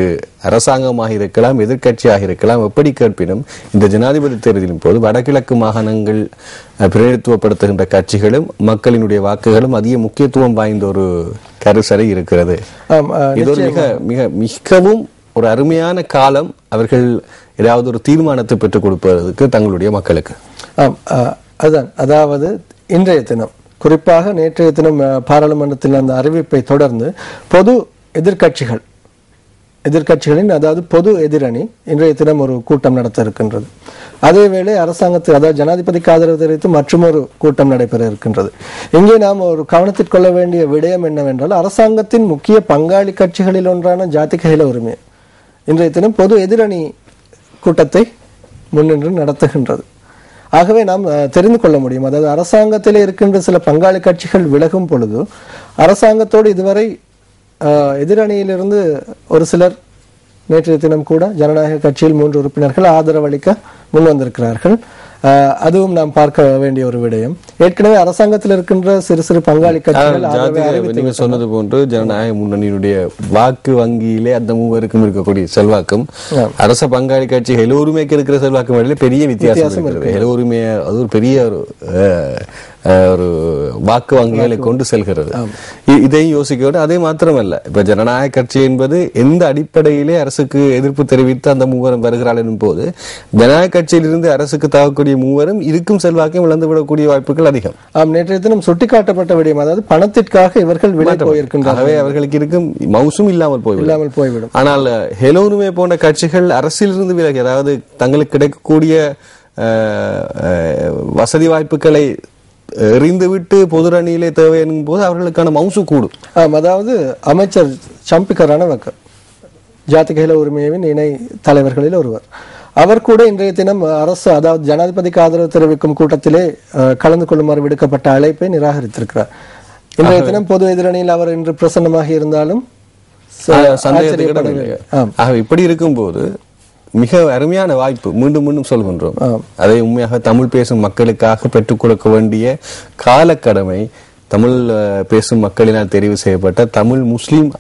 அரசாங்கமாக இருக்கலாம், எதிர்கட்சியாக இருக்கலாம், எப்படி கேட்பினும் இந்த ஜனாதிபதி தேர்தலின் போது வடகிழக்கு மாகாணங்கள் பிரதிநிதித்துவப்படுத்துகின்ற கட்சிகளும் மக்களினுடைய வாக்குகளும் அதிக முக்கியத்துவம் வாய்ந்த ஒரு கருசரை இருக்கிறது. இது ஒரு மிகவும் ஒரு அருமையான காலம் அவர்கள் ஏதாவது ஒரு தீர்மானத்தை பெற்றுக் கொடுப்பதற்கு தங்களுடைய மக்களுக்கு. அதாவது இன்றைய தினம், குறிப்பாக நேற்றைய தினம் பாராளுமன்றத்தில் அந்த அறிவிப்பை தொடர்ந்து பொது எதிர்கட்சிகளின் அதாவது பொது எதிரணி இன்றைய தினம் ஒரு கூட்டம் நடத்த இருக்கின்றது. அதேவேளை அரசாங்கத்துக்கு, அதாவது ஜனாதிபதிக்கு ஆதரவு தெரிவித்து மற்றொரு கூட்டம் நடைபெற இருக்கின்றது. இங்கே நாம் ஒரு கவனத்தில் கொள்ள வேண்டிய விடயம் என்னவென்றால், அரசாங்கத்தின் முக்கிய பங்காளி கட்சிகளில் ஒன்றான ஜாதிக ஹெல உரிமை இன்றைய தினம் பொது எதிரணி கூட்டத்தை முன்னின்று நடத்துகின்றது. ஆகவே நாம் தெரிந்து கொள்ள முடியும், அதாவது அரசாங்கத்திலே இருக்கின்ற சில பங்காளி கட்சிகள் விலகும் பொழுது அரசாங்கத்தோடு இதுவரை எதிரணியிலிருந்து ஒரு சிலர் நேற்றைய தினம் கூட ஜனநாயக கட்சியில் 3 உறுப்பினர்கள் ஆதரவளிக்க முன் வந்திருக்கிறார்கள். அதுவும் நாம் பார்க்க வேண்டிய ஒரு விடயம். ஏற்கனவே அரசாங்கத்தில் இருக்கின்ற சிறு சிறு பங்காளி கட்சிகள் நீங்க சொன்னது போன்று ஜனநாயக முன்னணியினுடைய வாக்கு வங்கியிலே அந்த மூவருக்கும் இருக்கக்கூடிய செல்வாக்கும் அரச பங்காளி கட்சி எல்லோருமேக்கு இருக்கிற செல்வாக்கும் இடையில பெரிய வித்தியாசம் இருக்கிறது. எல்லோருமே அது ஒரு பெரிய ஒரு வாக்கு வங்கிகளை கொண்டு செல்கிறது. இதையும் யோசிக்க வேண்டும். அதே மாத்திரமல்ல, இப்ப ஜனநாயக கட்சி என்பது எந்த அடிப்படையிலே அரசுக்கு எதிர்ப்பு தெரிவித்து அந்த மூவரும் வருகிறாள் எனும் போது ஜனநாயக கட்சியிலிருந்து அரசுக்கு தாக்கக்கூடிய மூவரும் இருக்கும் செல்வாக்கையும் இழந்துவிடக்கூடிய வாய்ப்புகள் அதிகம். நேற்றைய தினம் சுட்டிக்காட்டப்பட்ட விடயம், அதாவது பணத்திற்காக இவர்கள் விலை போயிருக்கின்றனர். அவர்களுக்கு இருக்கும் மவுசும் இல்லாமல் போய்விடும். ஆனால் ஹெலோனுமே போன்ற கட்சிகள் அரசியலிருந்து விலகி, அதாவது தங்களுக்கு கிடைக்கக்கூடிய வசதி வாய்ப்புகளை எறிந்துவிட்டு பொது அணியிலே தேவை எனும் போது அவர்களுக்கான மவுசு கூடும். அதாவது அமைச்சர் சம்பிக்க ரணவக்க ஜாதிக ஹெல உரிமையின் இணை தலைவர்களில் ஒருவர், அவர் கூட இன்றைய தினம் அரசு, அதாவது ஜனாதிபதிக்கு ஆதரவு தெரிவிக்கும் கூட்டத்திலே கலந்து கொள்ளுமாறு விடுக்கப்பட்ட அழைப்பை நிராகரித்திருக்கிறார். இன்றைய தினம் பொது எதிரணியில் அவர் இன்று பிரசன்னமாக இருந்தாலும் இப்படி இருக்கும்போது மிக அருமையான வாய்ப்பு. மீண்டும் மீண்டும் சொல்கின்றோம், அதை உண்மையாக தமிழ் பேசும் மக்களுக்காக பெற்றுக் கொடுக்க வேண்டிய காலக்கடமை தமிழ் பேசும் மக்களினால் தெரிவு செய்யப்பட்ட தமிழ் முஸ்லிம்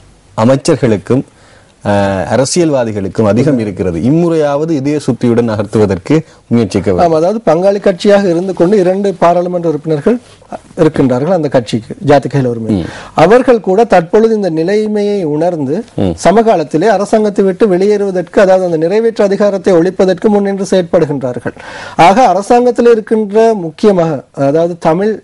அமைச்சர்களுக்கும் அரசியல்வாதிகளுக்கும் அதிகம் இருக்கிறது. இம்முறையாவது இதே சுத்தியுடன் நகர்த்துவதற்கு முயற்சிக்க வேண்டும். அதாவது பங்காளி கட்சியாக இருந்து கொண்டு 2 பாராளுமன்ற உறுப்பினர்கள் இருக்கின்றார்கள் அந்த கட்சிக்கு, ஜாதிக ஹெல உரிமை. அவர்கள் கூட தற்பொழுது இந்த நிலைமையை உணர்ந்து சமகாலத்திலே அரசாங்கத்தை விட்டு வெளியேறுவதற்கு, அதாவது அந்த நிறைவேற்று அதிகாரத்தை ஒழிப்பதற்கு முன்னின்று செயற்படுகின்றார்கள். ஆக அரசாங்கத்தில் இருக்கின்ற முக்கியமாக, அதாவது தமிழ்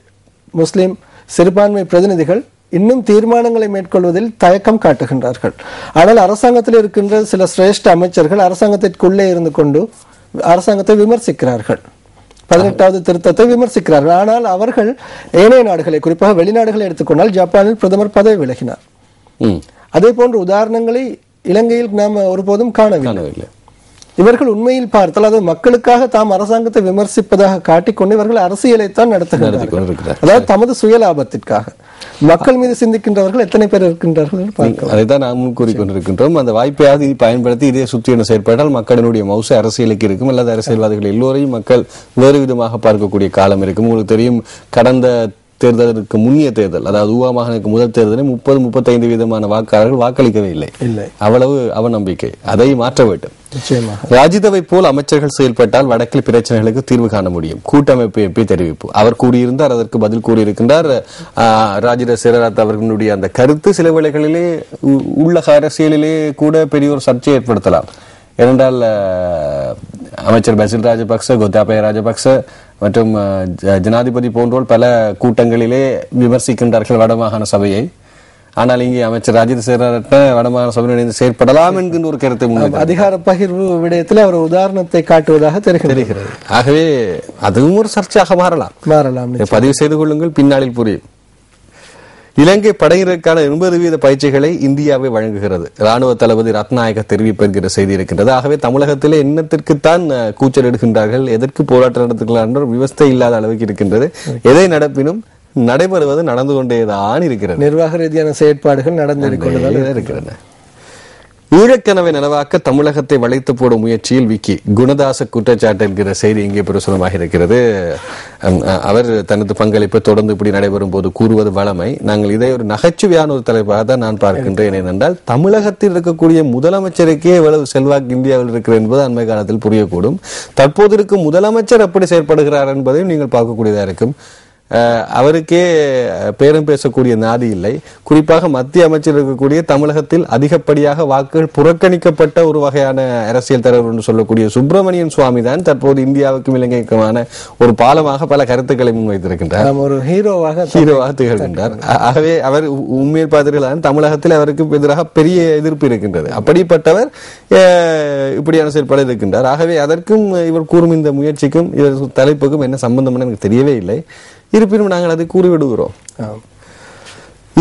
முஸ்லிம் சிறுபான்மை பிரதிநிதிகள் இன்னும் தீர்மானங்களை மேற்கொள்வதில் தயக்கம் காட்டுகின்றார்கள். ஆனால் அரசாங்கத்தில் இருக்கின்ற சில சிரேஷ்ட அமைச்சர்கள் அரசாங்கத்திற்குள்ளே இருந்து கொண்டு அரசாங்கத்தை விமர்சிக்கிறார்கள். 18வது திருத்தத்தை விமர்சிக்கிறார்கள். ஆனால் அவர்கள் ஏனைய நாடுகளை, குறிப்பாக வெளிநாடுகளை எடுத்துக்கொண்டால் ஜப்பானில் பிரதமர் பதவி விலகினார். அதே போன்ற உதாரணங்களை இலங்கையில் நாம் ஒருபோதும் காணவில்லை. இவர்கள் உண்மையில் பார்த்தால் அது மக்களுக்காக தாம் அரசாங்கத்தை விமர்சிப்பதாக காட்டிக்கொண்டு இவர்கள் அரசியலைத்தான் நடத்துகிறார்கள். அதாவது தமது சுயலாபத்திற்காக. மக்கள் மீது சிந்திக்கின்றவர்கள் எத்தனை பேர் இருக்கின்றார்கள்? அதைத்தான் நாம் கூறிக்கொண்டிருக்கின்றோம். அந்த வாய்ப்பையாவது பயன்படுத்தி இதே சுற்றின செயற்பட்டால் மக்களினுடைய மவுசு அரசியலுக்கு இருக்கும். அல்லது அரசியல்வாதிகள் எல்லோரையும் மக்கள் வேறு விதமாக பார்க்கக்கூடிய காலம் இருக்கும். உங்களுக்கு தெரியும், கடந்த தேர்தலுக்கு முன்னிய தேர்தல், அதாவது ஊவா மாகாணத்துக்கு முதல் தேர்தலில் 30-35% வாக்காளர்கள் வாக்களிக்கவே இல்லை. அவ்வளவு அவநம்பிக்கை. அதை மாற்ற வேண்டும். ராஜிதவை போல் அமைச்சர்கள் செயல்பட்டால் வடக்கில் பிரச்சனைகளுக்கு தீர்வு காண முடியும். கூட்டமைப்பு எம்பி தெரிவிப்பு. அவர் கூறியிருந்தார், அதற்கு பதில் கூறியிருக்கின்றார். ராஜித சேரராத் அவர்களுடைய அந்த கருத்து சில வேளைகளிலே உள்ளக அரசியலிலே கூட பெரிய ஒரு சர்ச்சை ஏற்படுத்தலாம். ஏனென்றால் அமைச்சர் பசில் ராஜபக்ச, கோத்தாபய ராஜபக்ச மற்றும் ஜனாதிபதி போன்றோர் பல கூட்டங்களிலே விமர்சிக்கின்றார்கள் வடமாகாண சபையை. ஆனால் இங்கே அமைச்சர் ராஜித சேரரத்ன வடமாகாண சபையில் இணைந்து செயற்படலாம் என்கின்ற ஒரு கருத்தை முன்வைத்தார். அதிகார பகிர்வு விடயத்தில் அவர் உதாரணத்தை காட்டுவதாக தெரிகிறது. ஆகவே அதுவும் ஒரு சர்ச்சையாக மாறலாம். பதிவு செய்து கொள்ளுங்கள், பின்னாளில் புரியும். இலங்கை படையினருக்கான 80% பயிற்சிகளை இந்தியாவை வழங்குகிறது. ராணுவ தளபதி ரத்நாயக தெரிவிப்பு என்கிற செய்தி இருக்கின்றது. ஆகவே தமிழகத்திலே எண்ணத்திற்குத்தான் கூச்சல் எடுக்கின்றார்கள், எதற்கு போராட்டம் நடத்துகிறார்கள் என்ற விவஸ்தை இல்லாத அளவுக்கு இருக்கின்றது. எதை நடப்பினும் நடைபெறுவது நடந்து கொண்டேதான் இருக்கிறது. நிர்வாக ரீதியான செயற்பாடுகள் நடந்து கொண்டுதான். ஈழக்கனவை நனவாக்க தமிழகத்தை வளைத்து போடும் முயற்சியில் விக்கி குணதாச குற்றச்சாட்டு என்கிற செய்தி இங்கே பிரசுரமாக இருக்கிறது. அவர் தனது பங்களிப்பை தொடர்ந்து இப்படி நடைபெறும் போது கூறுவது வளமை. நாங்கள் இதை ஒரு நகைச்சுவையான ஒரு தலைப்பாக தான் நான் பார்க்கின்றேன். ஏனென்றால் தமிழகத்தில் இருக்கக்கூடிய முதலமைச்சருக்கே எவ்வளவு செல்வாக்கு இந்தியாவில் இருக்கிறது என்பது அண்மை காலத்தில் புரியக்கூடும். தற்போது இருக்கும் முதலமைச்சர் எப்படி செயற்படுகிறார் என்பதையும் நீங்கள் பார்க்கக்கூடியதாக இருக்கும். அவருக்கே பேரம் பேசக்கூடிய நாதி இல்லை. குறிப்பாக மத்திய அமைச்சர் இருக்கக்கூடிய தமிழகத்தில் அதிகப்படியாக வாக்குகள் புறக்கணிக்கப்பட்ட ஒரு வகையான அரசியல் தலைவர் என்று சொல்லக்கூடிய சுப்பிரமணியன் சுவாமி தான் தற்போது இந்தியாவுக்கும் இலங்கைக்குமான ஒரு பாலமாக பல கருத்துக்களை முன்வைத்திருக்கின்றார். ஒரு ஹீரோவாக திகழ்கின்றார். ஆகவே அவர் உண்மையில் பார்த்தீர்கள், தமிழகத்தில் அவருக்கு எதிராக பெரிய எதிர்ப்பு இருக்கின்றது. அப்படிப்பட்டவர் இப்படியான செயல்பாடு இருக்கின்றார். ஆகவே அதற்கும் இவர் கூறும் இந்த முயற்சிக்கும் இவர் தலைப்புக்கும் என்ன சம்பந்தம் எனக்கு தெரியவே இல்லை. இருப்பினும் நாங்கள் அதை கூறிவிடுகிறோம்.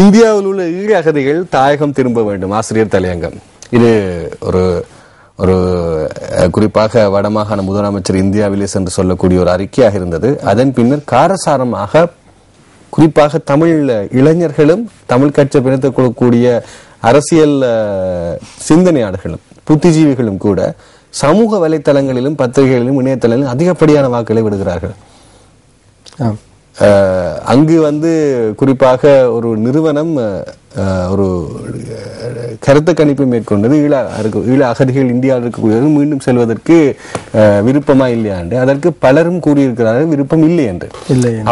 இந்தியாவில் உள்ள ஈழ அகதிகள் தாயகம் திரும்ப வேண்டும், ஆசிரியர் தலையங்கம். இது ஒரு குறிப்பாக வடமாகாண முதலமைச்சர் இந்தியாவிலே சென்று சொல்லக்கூடிய ஒரு அறிக்கையாக இருந்தது. அதன் பின்னர் காரசாரமாக குறிப்பாக தமிழ் இளைஞர்களும் தமிழ் கட்சி பிணைத்துக் கொள்ளக்கூடிய அரசியல் சிந்தனையாளர்களும் புத்திஜீவிகளும் கூட சமூக வலைத்தளங்களிலும் பத்திரிகைகளிலும் இணையதளங்களிலும் அதிகப்படியான வாக்குகளை விடுகிறார்கள். அங்கு குறிப்பாக ஒரு நிறுவனம் ஒரு கருத்து கணிப்பை மேற்கொண்டது. ஈழ அகதிகள் இந்தியாவில் இருக்கக்கூடியவர்கள் மீண்டும் செல்வதற்கு விருப்பமா இல்லையா என்று. அதற்கு பலரும் கூறியிருக்கிறார்கள் விருப்பம் இல்லை என்று.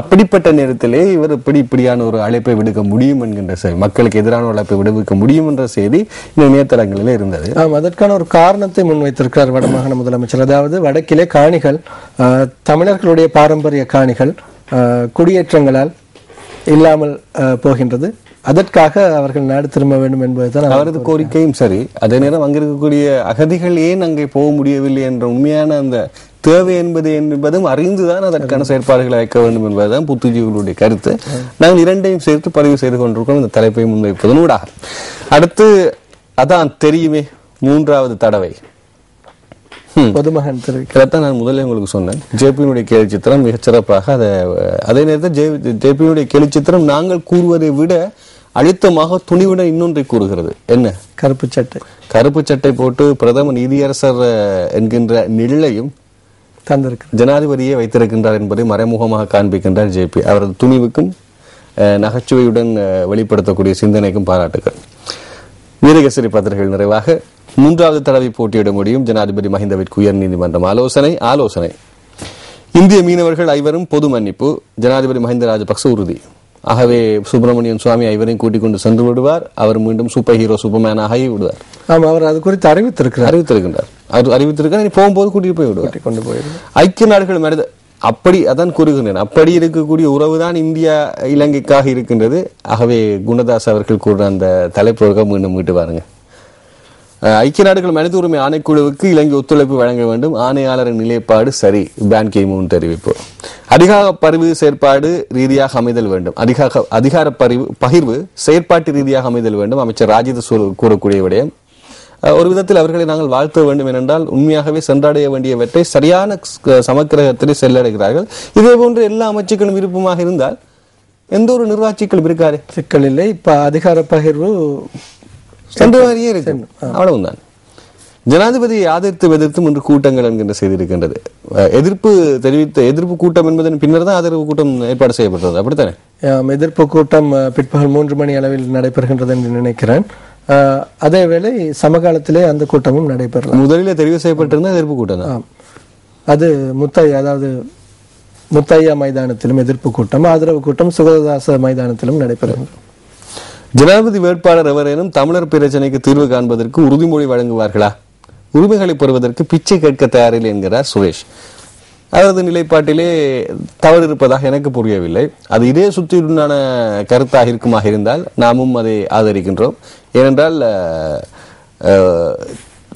அப்படிப்பட்ட நேரத்திலே இவர் இப்படியான ஒரு அழைப்பை விடுக்க முடியும் என்கின்ற செய்தி, மக்களுக்கு எதிரான அழைப்பை விடுவிக்க முடியும் என்ற செய்தி இந்த இணையதளங்களில் இருந்தது. அதற்கான ஒரு காரணத்தை முன்வைத்திருக்கிறார் வடமாகாண முதலமைச்சர். அதாவது வடக்கிலே காணிகள், தமிழர்களுடைய பாரம்பரிய காணிகள் குடியேற்றங்களால் இல்லாமல் போகின்றது. அதற்காக அவர்கள் நாடு திரும்ப வேண்டும் என்பதுதான் அவரது கோரிக்கையும் சரி. அதே நேரம் அங்கிருக்கக்கூடிய அகதிகள் ஏன் அங்கே போக முடியவில்லை என்ற உண்மையான அந்த தேவை என்பதும் அறிந்துதான் அதற்கான செயற்பாடுகளை வைக்க வேண்டும் என்பதுதான் புத்துஜீவிகளுடைய கருத்து. நாங்கள் இரண்டையும் சேர்த்து பதிவு செய்து கொண்டிருக்கோம், இந்த தலைப்பை முன்வைப்பதன் ஊடாக. அடுத்து அதான் தெரியுமே 3வது தடவை பொதுமகன் தெரிவிக்கிறதான் நான் முதல்ல உங்களுக்கு சொன்னேன். ஜேபியினுடைய கேலி சித்திரம் மிகச்சிறப்பாக அதே நேரத்தில் ஜேபியினுடைய கேலி சித்திரம் நாங்கள் கூறுவதை விட அழுத்தமாக துணிவுடன் இன்னொன்றை கூறுகிறது. என்ன? கருப்பு சட்டை போட்டு பிரதம நீதியரசர் என்கின்ற நிலையும் தந்திருக்கிறார், ஜனாதிபதியை வைத்திருக்கின்றார் என்பதை மறைமுகமாக காண்பிக்கின்றார் ஜேபி. அவரது துணிவுக்கும் நகைச்சுவையுடன் வெளிப்படுத்தக்கூடிய சிந்தனைக்கும் பாராட்டுகள். வீரகேசரி பத்திரிகைகள் நிறைவாக 3வது தடவை போட்டியிட முடியும் ஜனாதிபதி மஹிந்தவிற்கு உயர் நீதிமன்றம் ஆலோசனை. இந்திய மீனவர்கள் ஐவரும் பொது மன்னிப்பு, ஜனாதிபதி மஹிந்த ராஜபக்ச உறுதி. ஆகவே சுப்பிரமணியன் சுவாமி ஐவரையும் கூட்டிக் கொண்டு சென்று விடுவார். அவர் மீண்டும் சூப்பர் ஹீரோ சூப்பர்மேனாக விடுவார். அவர் அது குறித்து அறிவித்திருக்கின்றார். போகும்போது கூட்டிட்டு போய் விடுவார், கொண்டு போயிடுவார். ஐக்கிய நாடுகள் மனித அதான் கூறுகின்றேன். அப்படி இருக்கக்கூடிய உறவுதான் இந்தியா இலங்கைக்காக இருக்கின்றது. ஆகவே குணதாஸ் அவர்கள் கூறுற அந்த தலைப்புகள் மீண்டும் மீட்டு பாருங்க. ஐக்கிய நாடுகள் மனித உரிமை ஆணைக்குழுவுக்கு இலங்கை ஒத்துழைப்பு வழங்க வேண்டும், ஆணையாளரின் நிலைப்பாடு சரி, பான் கி மூன் தெரிவிப்பு. அதிகார பரிவு செயற்பாடு ரீதியாக அமைதல் வேண்டும், அதிகார பகிர்வு செயற்பாட்டு ரீதியாக அமைதல் வேண்டும். அமைச்சர் ராஜித கூறக்கூடிய விடயம். ஒரு விதத்தில் அவர்களை நாங்கள் வாழ்த்த வேண்டும். ஏனென்றால் உண்மையாகவே சென்றடைய வேண்டியவற்றை சரியான சமக்கிரகத்திலே செல்லடைகிறார்கள். இதே போன்று எல்லா அமைச்சுக்களும் விருப்பமாக இருந்தால் எந்த ஒரு நிர்வாகிகளும் இருக்காரு, சிக்கல் இல்லை. இப்ப அதிகார பகிர்வு சென்ற மாதிரியே இருக்கு, அவ்வளவுதான். ஜனாதிபதியை எதிர்த்தும் இன்று கூட்டங்கள் என்கின்ற செய்தி இருக்கின்றது. எதிர்ப்பு கூட்டம் என்பதன் பின்னர் தான் ஆதரவு கூட்டம் ஏற்பாடு செய்யப்பட்டது, அப்படித்தானே? எதிர்ப்பு கூட்டம் பிற்பகல் 3 மணி அளவில் நடைபெறுகின்றது என்று நினைக்கிறேன். அதேவேளை சமகாலத்திலே அந்த கூட்டமும் நடைபெறலாம். முதலில் தெரிவு செய்யப்பட்டிருந்த எதிர்ப்பு கூட்டம் தான் அது. முத்தையா மைதானத்திலும் எதிர்ப்பு கூட்டம், ஆதரவு கூட்டம் சுகதாச மைதானத்திலும் நடைபெறுகின்றது. ஜனாதிபதி வேட்பாளர் எவரேனும் தமிழர் பிரச்சனைக்கு தீர்வு காண்பதற்கு உறுதிமொழி வழங்குவார்களா? உரிமைகளை பெறுவதற்கு பிச்சை கேட்க தயாரில்லை என்கிறார் சுரேஷ். அவரது நிலைப்பாட்டிலே தவறு இருப்பதாக எனக்கு புரியவில்லை. அது இதே சுற்றியுடனான கருத்தாக இருக்குமாக இருந்தால் நாமும் அதை ஆதரிக்கின்றோம். ஏனென்றால்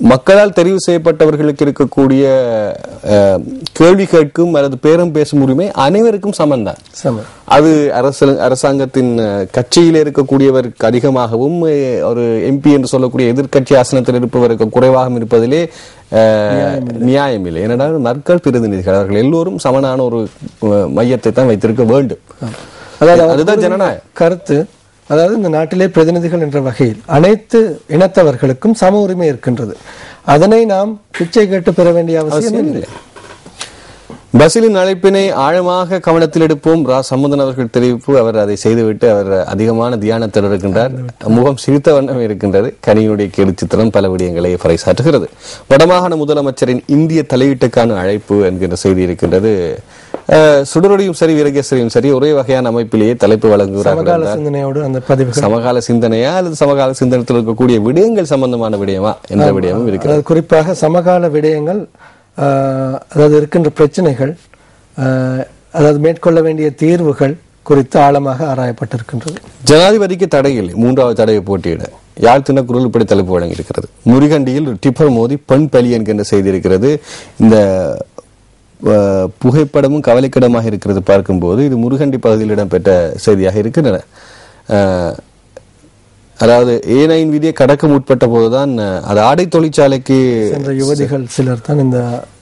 மக்களால் தெரிவு செய்யப்பட்டவர்களுக்கு இருக்கக்கூடிய கேள்வி கேட்கும் அல்லது பேரம் பேசும் உரிமை அனைவருக்கும் சமன்தான். அது அரசாங்கத்தின் கட்சியில் இருக்கக்கூடியவருக்கு அதிகமாகவும் ஒரு எம்பி என்று சொல்லக்கூடிய எதிர்கட்சி ஆசனத்தில் இருப்பவருக்கு குறைவாகவும் இருப்பதிலே நியாயம் இல்லை. ஏனென்றால் மக்கள் பிரதிநிதிகள், அவர்கள் எல்லோரும் சமனான ஒரு மையத்தை தான் வைத்திருக்க வேண்டும். அதுதான் ஜனநாயக கருத்து. அதாவது இந்த நாட்டிலே பிரதிநிதிகள் என்ற வகையில் அனைத்து இனத்தவர்களுக்கும் சம உரிமை இருக்கின்றது. அதனை நாம் பிச்சை கேட்டு பெற வேண்டிய அவசியம் இல்லை. பசிலின் அழைப்பினை ஆழமாக கவனத்தில் எடுப்போம். சம்பந்தன் அவர்கள் தெரிவிப்பு. அவர் அதை செய்துவிட்டு அவர் அதிகமான தியானத்தில் இருக்கின்றார். முகம் சிரித்த வண்ணம் இருக்கின்றது. கனியுடைய கேடு சித்திரம் பல விடயங்களை பறைசாற்றுகிறது. வடமாகாண முதலமைச்சரின் இந்திய தலையீட்டுக்கான அழைப்பு என்கின்ற செய்தி இருக்கின்றது. சுடரொடியும் சரி வீரகேசரியும் சரி ஒரே வகையான அமைப்பிலேயே தலைப்பு வழங்குகிறார்கள். சமகால சிந்தனையா அல்லது சமகால சிந்தனத்தில் இருக்கக்கூடிய விடயங்கள் சம்பந்தமான விடயமா என்ற விடயமும் இருக்கிறது. குறிப்பாக சமகால விடயங்கள், அதாவது இருக்கின்ற பிரச்சனைகள், அதாவது மேற்கொள்ள வேண்டிய தீர்வுகள் குறித்து ஆழமாக ஆராயப்பட்டிருக்கின்றது. ஜனாதிபதிக்கு தடை இல்லை. 3வது தடையை போட்டியிட யாழ் தினக்குரல் இப்படி தலைப்பு வழங்கியிருக்கிறது. முருகண்டியில் டிப்பர் மோதி பெண் பலி என்கின்ற செய்தி இருக்கிறது. இந்த புகைப்படமும் கவலைக்கிடமாக இருக்கிறது. பார்க்கும்போது இது முருகண்டி பகுதியில் இடம்பெற்ற செய்தியாக இருக்கின்றன. அதாவது A9 விதியை கடக்க முற்பட்ட போதுதான் அது ஆடை தொழிற்சாலைக்கு சென்ற யுவதிகள் சிலர் தான் இந்த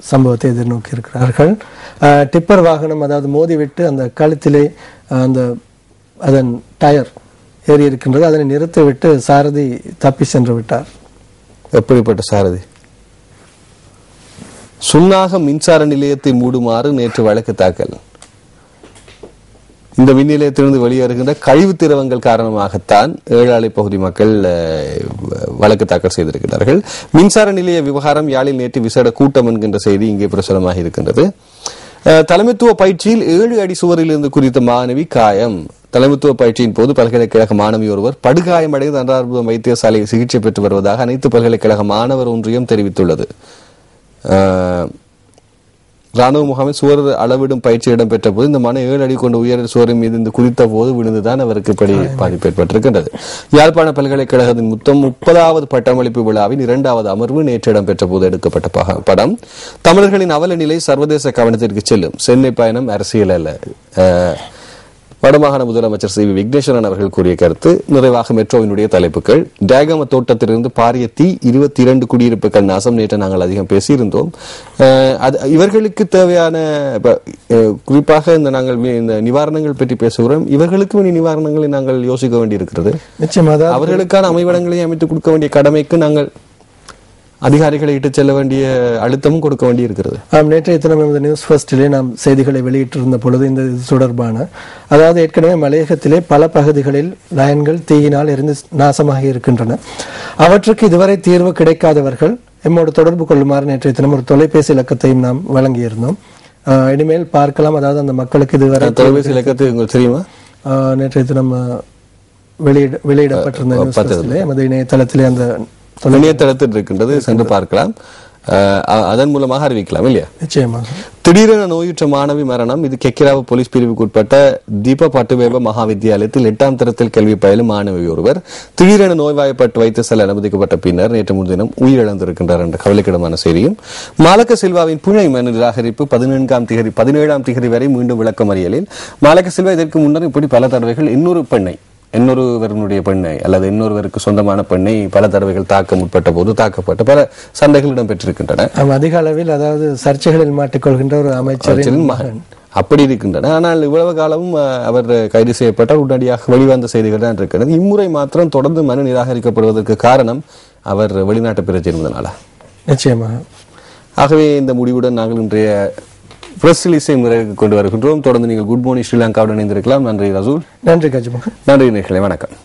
சம்பவத்தை எதிர்நோக்கி இருக்கிறார்கள். டிப்பர் வாகனம் அதாவது மோதிவிட்டு அந்த கழுத்திலே அதன் டயர் ஏறி இருக்கின்றது. அதனை நிறுத்திவிட்டு சாரதி தப்பி சென்று விட்டார். எப்படிப்பட்ட சாரதி? சுன்னாக மின்சார நிலையத்தை மூடுமாறு நேற்று வழக்கு தாக்கல். இந்த மின் நிலையத்திலிருந்து வெளியேறுகின்ற கழிவு திரவங்கள் காரணமாகத்தான் ஏழாலை பகுதி மக்கள் வழக்கு தாக்கல் செய்திருக்கிறார்கள். மின்சார நிலைய விவகாரம் யாழில் நேற்று விசேட கூட்டம் என்கின்ற செய்தி இங்கே பிரசுரமாக இருக்கின்றது. தலைமைத்துவ பயிற்சியில் 7 அடி சுவரில் இருந்து குறித்த மாணவி காயம். தலைமைத்துவ பயிற்சியின் போது பல்கலைக்கழக மாணவி ஒருவர் படுகாயமடைந்து அன்றார்புரம் வைத்தியசாலையில் சிகிச்சை பெற்று வருவதாக அனைத்து பல்கலைக்கழக மாணவர் ஒன்றியம் தெரிவித்துள்ளது. ராணுவ முகாமில் சுவர் அளவிடும் பயிற்சி இடம்பெற்ற போது இந்த மன 7 அடி கொண்ட உயர சுவரின் மீது இந்த குதித்த போது விழுந்துதான் அவருக்கு இப்படி பாதிப்பு ஏற்பட்டிருக்கின்றது. யாழ்ப்பாண பல்கலைக்கழகத்தின் மொத்தம் 30வது பட்டமளிப்பு விழாவின் 2வது அமர்வு நேற்று இடம்பெற்ற போது எடுக்கப்பட்ட படம். தமிழர்களின் அவல நிலை சர்வதேச கவனத்திற்கு செல்லும். சென்னை பயணம் அரசியல் அல்ல. வடமாகாண முதலமைச்சர் சி வி விக்னேஸ்வரன் அவர்கள் கூறிய கருத்து. நிறைவாக மெட்ரோவினுடைய தலைப்புகள். டேகம தோட்டத்திலிருந்து பாரிய தீ, 22 குடியிருப்புகள் நாசம். நேற்று நாங்கள் அதிகம் பேசியிருந்தோம். இவர்களுக்கு தேவையான குறிப்பாக நாங்கள் இந்த நிவாரணங்கள் பற்றி பேசுகிறோம். இவர்களுக்கும் நிவாரணங்களை நாங்கள் யோசிக்க வேண்டியிருக்கிறது. நிச்சயமாக அவர்களுக்கான அமைவிடங்களை அமைத்துக் கொடுக்க வேண்டிய கடமைக்கு நாங்கள் அதிகாரிகளை இட்டு செல்ல வேண்டிய அழுத்தமும் கொடுக்க வேண்டி இருக்கிறது. நேற்றைய தினம் நியூஸ் ஃபர்ஸ்டிலே நாம் செய்திகளை வெளியிட்டிருந்த பொழுது இந்த தொடர்பான, அதாவது ஏற்கனவே மலையகத்திலே பல பகுதிகளில் லயன்கள் தீயினால் எரிந்து நாசமாக இருக்கின்றன. அவற்றுக்கு இதுவரை தீர்வு கிடைக்காதவர்கள் எம்மோடு தொடர்பு கொள்ளுமாறு நேற்றைய தினம் ஒரு தொலைபேசி இலக்கத்தையும் நாம் வழங்கியிருந்தோம். இனிமேல் பார்க்கலாம். அதாவது அந்த மக்களுக்கு இதுவரை தொலைபேசி இலக்கத்தை உங்களுக்கு தெரியுமா? நேற்றைய தினம் வெளியிடப்பட்டிருந்த எமது இணையதளத்திலே அந்த இணையதளத்தில் இருக்கின்றது, சென்று பார்க்கலாம். அதன் மூலமாக அறிவிக்கலாம் இல்லையா? நிச்சயமாக. திடீரென நோயுற்ற மாணவி மரணம். இது கெக்கிராவ போலீஸ் பிரிவுக்கு உட்பட்ட தீப பட்டுவேவ மகாவித்தியாலயத்தில் 8ஆம் தரத்தில் கல்வி பயிலும் மாணவி ஒருவர் திடீரென நோய்வாய்ப்பட்டு வைத்தியசாலை அனுமதிக்கப்பட்ட பின்னர் நேற்று முன்தினம் உயிரிழந்திருக்கின்றார் என்ற கவலைக்கிடமான செய்தியும். மாலக்க சில்வாவின் பிணை மனு நிராகரிப்பு 17ஆம் திகதி வரை மீண்டும் விளக்கமறியலில். மாலக்க சில்வா இதற்கு முன்னர் இப்படி பல தடவைகள் இன்னொருவருடைய பெண்ணை அல்லது இன்னொருவருக்கு சொந்தமான பெண்ணை பல தடவைகள் தாக்க முற்பட்ட போது தாக்கப்பட்ட பல சண்டைகள் இடம்பெற்றிருக்கின்றன. அதிக அளவில் அதாவது சர்ச்சைகளில் மாட்டிக்கொள்கின்ற ஒரு அமைச்சரின் மகன் அப்படி இருக்கின்றன. ஆனால் இவ்வளவு காலமும் அவர் கைது செய்யப்பட்டால் உடனடியாக வெளிவந்த செய்திகள் தான் இருக்கிறது. இம்முறை மாத்திரம் தொடர்ந்து மனு நிராகரிக்கப்படுவதற்கு காரணம் அவர் வெளிநாட்டு பிரச்சனை இருந்தனால. நிச்சயமாக. ஆகவே இந்த முடிவுடன் நாங்கள் இன்றைய பிரஸ் ரிலீஸை நிறைவுக்கு கொண்டு வருகின்றோம். தொடர்ந்து நீங்கள் குட் மார்னிங் ஸ்ரீலங்காவுடன் இணைந்திருக்கலாம். நன்றி ரசூல். நன்றி கஜ்முகன். நன்றி நேயர்களே, வணக்கம்.